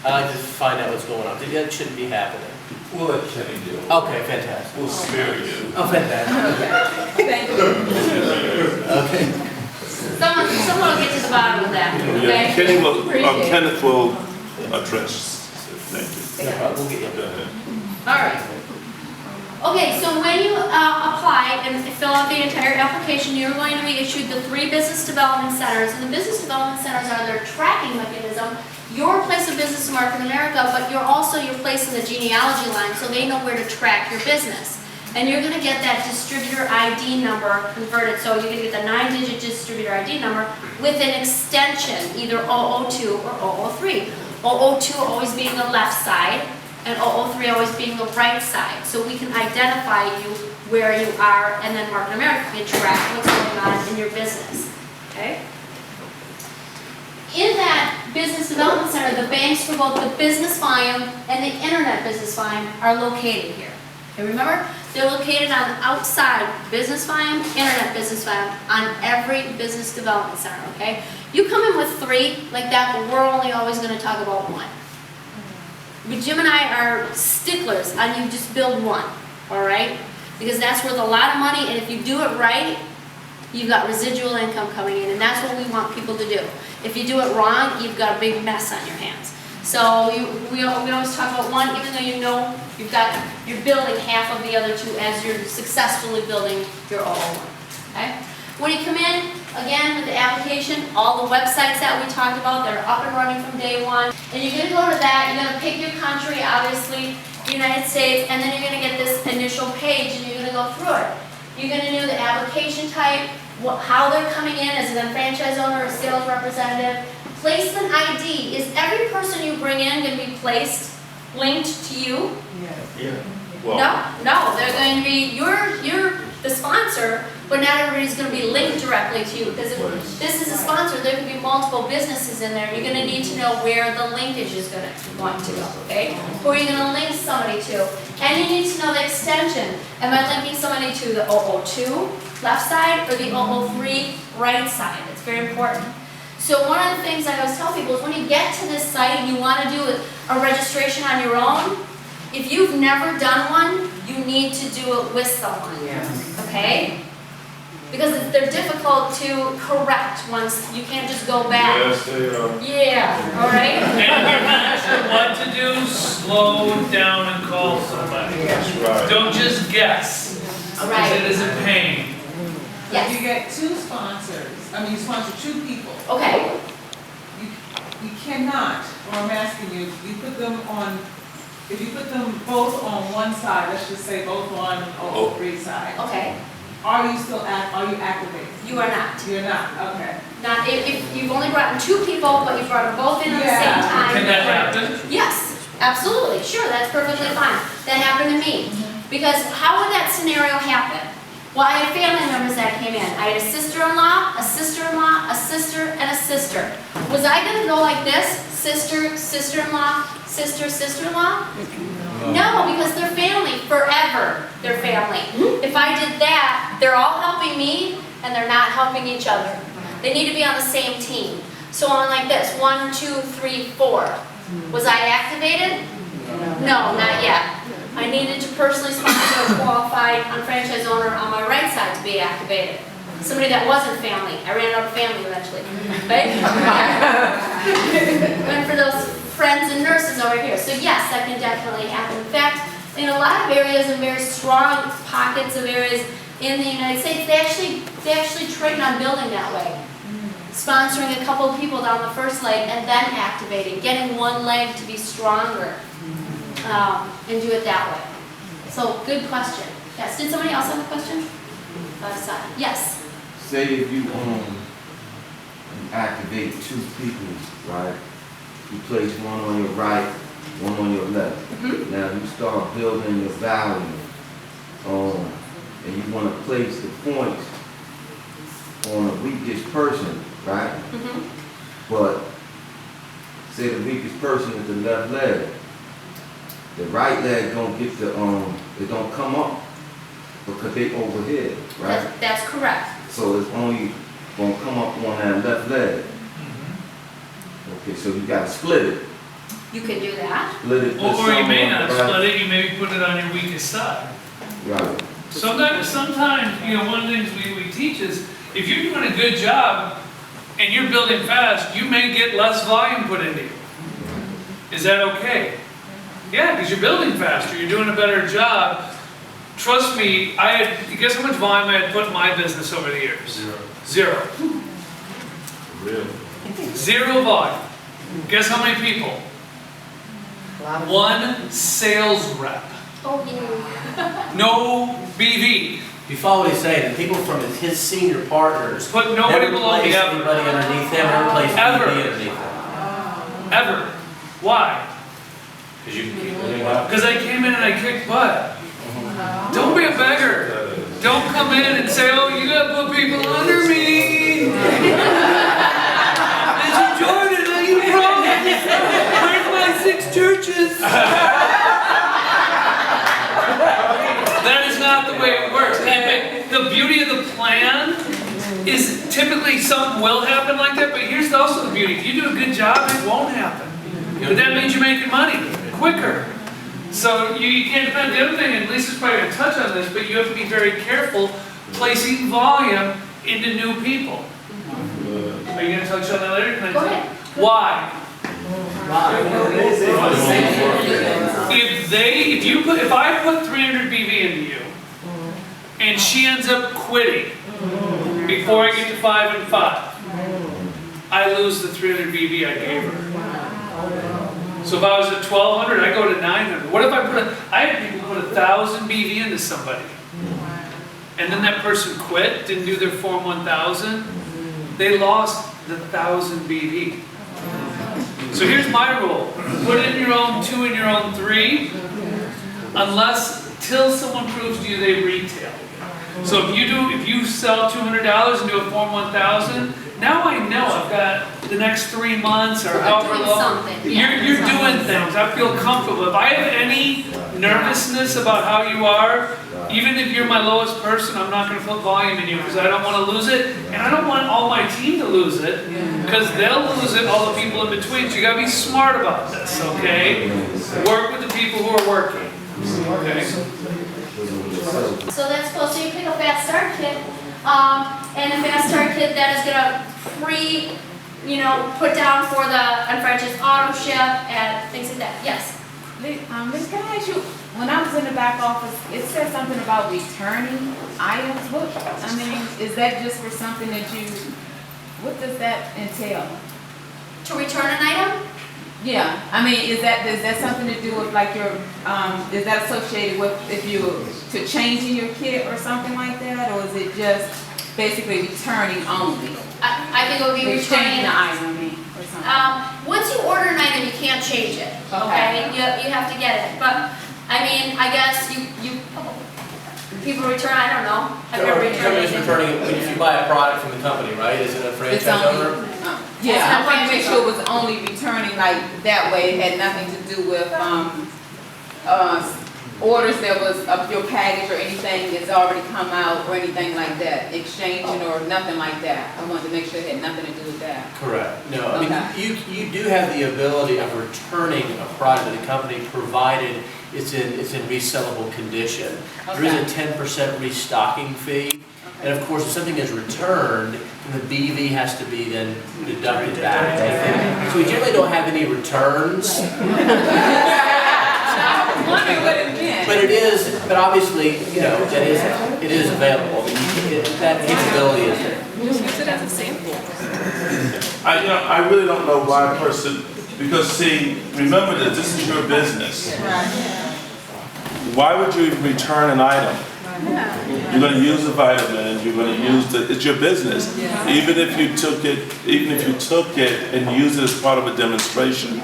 just find out what's going on. That shouldn't be happening. We'll let Kenny do it. Okay, fantastic. We'll spare you. Oh, fantastic. Thank you. Okay. Someone will get to the bottom of that, Yeah, okay? Kenneth will address. Thank you. No problem. We'll get you. Go ahead. All right. Okay, so when you apply and fill out the entire application, you're going to be issued the 3 business development centers. And the business development centers are their tracking mechanism, your place of business to market in America, but you're also your place in the genealogy line, so they know where to track your business. And you're going to get that distributor ID number converted. So you're going to get the 9-digit distributor ID number with an extension, either 002 or 003. 002 always being the left side, and 003 always being the right side. So we can identify you where you are, and then Market America can track what's going on in your business. Okay? In that business development center, the banks for both the business volume and the internet business volume are located here. Okay, remember? They're located on the outside business volume, internet business volume, on every business development center, okay? You come in with 3 like that, but we're only always going to talk about 1. but Jim and I are sticklers on you just build one, all right? Because that's worth a lot of money, and if you do it right, you've got residual income coming in, and that's what we want people to do. If you do it wrong, you've got a big mess on your hands. So we always talk about one, even though you know you're building half of the other two as you're successfully building your own one, okay? When you come in, again, with the application, all the websites that we talked about, they're up and running from day one. And you're gonna go to that, you're gonna pick your country, obviously, United States, and then you're gonna get this initial page and you're gonna go through it. You're gonna do the application type, how they're coming in as an franchise owner or sales representative. Placement ID, is every person you bring in gonna be linked to you? Yeah. No, they're going to be, you're the sponsor, but not everybody's going to be linked directly to you, because if this is a sponsor, there could be multiple businesses in there. You're going to need to know where the linkage is going to go, okay? Who are you going to link somebody to? And you need to know the extension. Am I linking somebody to the 002 left side or the 003 right side? It's very important. So one of the things I always tell people is when you get to this site and you want to do a registration on your own, if you've never done one, you need to do it with someone, okay? Because they're difficult to correct once, you can't just go back. Yes, they are. Yeah, all right? And if you're not sure what to do, slow down and call somebody. That's right. Don't just guess, because Right. it is a pain. If Yes, you get two sponsors, you sponsor two people, okay, you cannot, or I'm asking you, if you put them both on one side, let's just say both on 003 side, okay, are you activated? you are not. You're not, okay. Not, if you've only brought in two people, but you brought them both in at the same Yeah. time. Can that happen? Yes, absolutely, sure, that's perfectly fine. That happened to me. Because how would that scenario happen? Well, I had family members that came in. I had a sister-in-law, a sister-in-law, a sister, and a sister. Was I gonna go like this? Sister, sister-in-law, sister, sister-in-law? No, because they're family, forever, they're family. If I did that, they're all helping me, and they're not helping each other. They need to be on the same team. So I'm like this, 1, 2, 3, 4. Was I activated? No, not yet. I needed to personally sponsor a qualified unfranchised owner on my right side to be activated. Somebody that wasn't family. I ran out of family eventually. Right? And for those friends and nurses over here. So yes, that can definitely happen. In fact, in a lot of areas and very strong pockets of areas in the United States, they actually train on building that way. Sponsoring a couple of people down the first leg and then activating, getting one leg to be stronger. And do it that way. So, good question. Yes, did somebody else have a question? Yes. Say if you activate two people, right? You place one on your right, one on your left. Mm-hmm. Now you start building your value, and you want to place the points on the weakest person, right? Mm-hmm. But say the weakest person is the left leg. The right leg don't get the it don't come up because they overhead, right? That's correct. So it's only gonna come up on that left leg. Okay, so you gotta split it. You can do that. Split it. Or you may not right. split it, you maybe put it on your weakest side. Right. Sometimes, one of the things we teach is, if you're doing a good job and you're building fast, you may get less volume put into you. Is that okay? Yeah, because you're building faster, you're doing a better job. Trust me, guess how much volume I had put in my business over the years? Zero. Really? Zero volume. Guess how many people? One sales rep. Oh, yeah. No BV. You follow what he's saying? The people from his senior partners Put nobody never below me placed ever. anybody underneath them, never placed Ever. anybody underneath them. Ever. Why? Because you can keep moving up. Because I came in and I kicked butt. Don't be a beggar. Don't come in and say, oh, you gotta put people under me. Mr. Jordan, are you wrong? Where's my 6 churches? That is not the way it works. And the beauty of the plan is typically something will happen like that, but here's also the beauty. If you do a good job, it won't happen. But that means you're making money. quicker. So you can't depend, the other thing, and Lisa's probably gonna touch on this, but you have to be very careful placing volume into new people. Are you gonna touch on that later? Can I Go tell- ahead. Why? If I put 300 BV into you, and she ends up quitting before I get to 5 and 5, I lose the 300 BV I gave her. So if I was at 1200, I go to 900. What if I had people put 1000 BV into somebody, and then that person quit, didn't do their Form 1000, they lost the 1000 BV. So here's my rule: put in your own 2 and your own 3, till someone proves to you they retail. So if you sell $200 and do a Form 1000, now I know I've got the next 3 months or however Doing long. something, yeah. You're doing things. I feel comfortable. If I have any nervousness about how you are, even if you're my lowest person, I'm not going to put volume in you because I don't want to lose it, and I don't want all my team to lose it because they'll lose it. All the people in between. So you got to be smart about this, okay? Work with the people who are working. Okay. So that's cool. So you pick a fast start kit, and the fast start kit that is gonna put down for the unfranchised auto ship and things like that. Yes. Liz, can I ask you, when I was in the back office, it said something about returning items. Is that just for something that what does that entail? To return an item? Yeah, is that something to do with like your, is that associated with to changing your kit or something like that? Or is it just basically returning only? I think it would be Changing returning. the item, or something? Once you order an item, you can't change it. Okay. You have to get it. But I guess people return. I don't know. I've never returned Company's anything. returning it if you buy a product from the company, right? Is it a franchise owner? Yeah, I wanted to make sure it was only returning like that way. It had nothing to do with, orders that was of your package or anything that's already come out or anything like that, exchanging or nothing like that. I wanted to make sure it had nothing to do with that. Correct. No, Okay. you do have the ability of returning a product to the company provided it's in resellable condition. There is a 10% restocking fee. And of course, if something is returned, then the BV has to be then deducted back. So we generally don't have any returns. I was wondering what it meant. But obviously, it is available. That capability is there. Use it as a sample. I really don't know why a person, because see, remember that this is your business. Why would you even return an item? You're going to use a vitamin, you're going to use it's your business. Even if you took it and used it as part of a demonstration.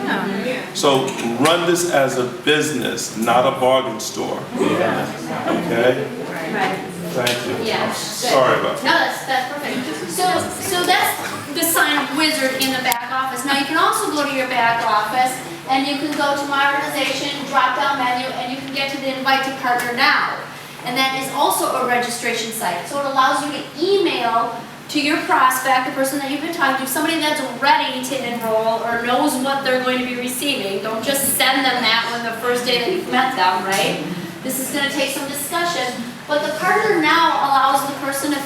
So run this as a business, not a bargain store. Okay? Right. Thank you. Yeah. Sorry about that. No, that's perfect. So that's the sign-up wizard in the back office. Now you can also go to your back office and you can go to my organization, drop-down menu, and you can get to the invite to partner now. And that is also a registration site. So it allows you to email to your prospect, the person that you've been talking to, somebody that's ready to enroll or knows what they're going to be receiving. Don't just send them that when the first day that you've met them, right? This is going to take some discussion. But the partner now allows the person to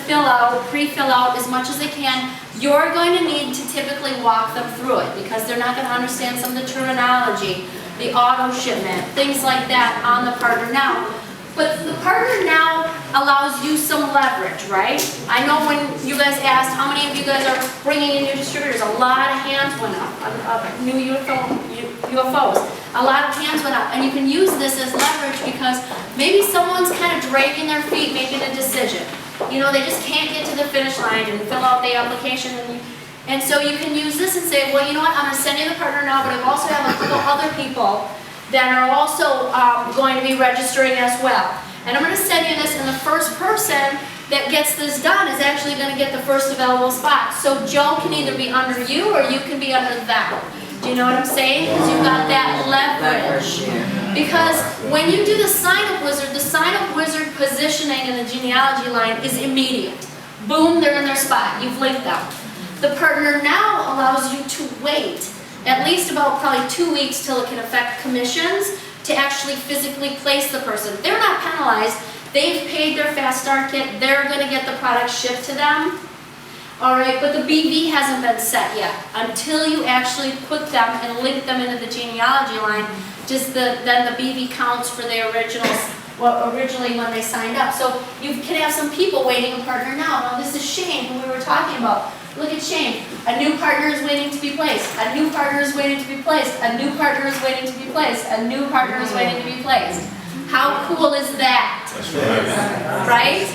pre-fill out as much as they can. You're going to need to typically walk them through it because they're not going to understand some of the terminology, the auto shipment, things like that on the partner now. But the partner now allows you some leverage, right? I know when you guys asked how many of you guys are bringing in new distributors, a lot of hands went up of new UFOs. A lot of hands went up. And you can use this as leverage because maybe someone's kind of dragging their feet making a decision. They just can't get to the finish line and fill out the application. And so you can use this and say, well, you know what, I'm going to send you the partner now, but I also have a couple other people that are also going to be registering as well. And I'm going to send you this, and the first person that gets this done is actually going to get the first available spot. So Joe can either be under you or you can be under them. Do you know what I'm saying? Because you've got that leverage. Because when you do the sign-up wizard positioning in the genealogy line is immediate. Boom, they're in their spot. You've linked them. The partner now allows you to wait at least about probably 2 weeks till it can affect commissions to actually physically place the person. They're not penalized. They've paid their fast start kit. They're gonna get the product shipped to them. All right, but the BV hasn't been set yet. Until you actually put them and link them into the genealogy line, then the BV counts for the originals, well, originally when they signed up. So you can have some people waiting a partner now. Now this is Shane, who we were talking about. Look at Shane. A new partner is waiting to be placed. A new partner is waiting to be placed. A new partner is waiting to be placed. A new partner is waiting to be placed. How cool is that? That's right. Right?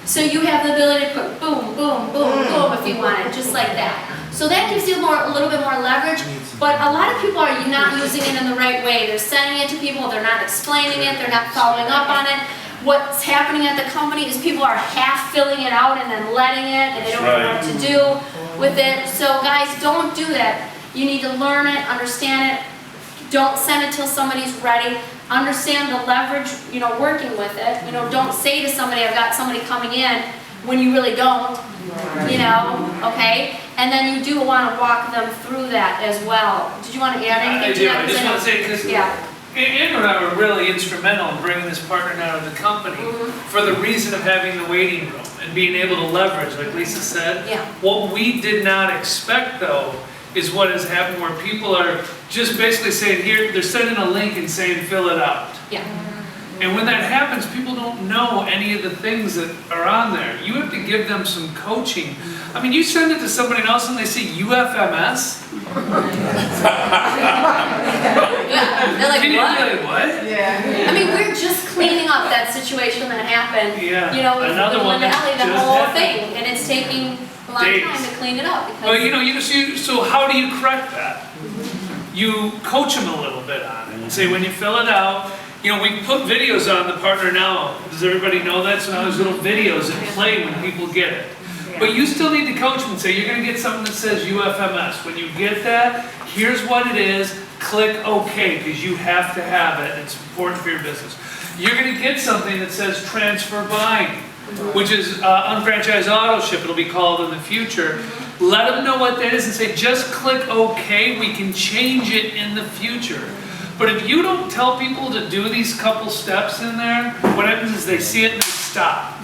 So you have the ability to put boom, boom, boom, boom if you want it, just like that. So that gives you a little bit more leverage, but a lot of people are not using it in the right way. They're sending it to people, they're not explaining it, they're not following up on it. What's happening at the company is people are half filling it out and then letting it, and they don't know what to do with it. So guys, don't do that. You need to learn it, understand it. Don't send it till somebody's ready. Understand the leverage, working with it. Don't say to somebody, I've got somebody coming in, when you really don't, okay? And then you do want to walk them through that as well. Did you want to add anything to that? I just want to say, because Andrew and I were really instrumental in bringing this partner now to the company for the reason of having the waiting room and being able to leverage, like Lisa said. Yeah. What we did not expect, though, is what has happened where people are just basically saying, here, they're sending a link and saying, fill it out. Yeah. And when that happens, people don't know any of the things that are on there. You have to give them some coaching. I mean, you send it to somebody else and they see UFMS. Yeah, they're like, what? Yeah. I mean, we're just cleaning up that situation that happened, Yeah. with Another one that Alley, the just whole happened. thing, and it's taking a long Days. time to clean it up because. Well, so how do you correct that? You coach them a little bit on it and say, when you fill it out, we put videos on the partner now. Does everybody know that? So now there's little videos that play when people get it. But you still need to coach them and say, you're going to get something that says UFMS. When you get that, here's what it is. Click OK, because you have to have it. It's important for your business. You're going to get something that says transfer buying, which is unfranchised auto ship, it'll be called in the future. Let them know what that is and say, just click OK, we can change it in the future. But if you don't tell people to do these couple steps in there, what happens is they see it and they stop.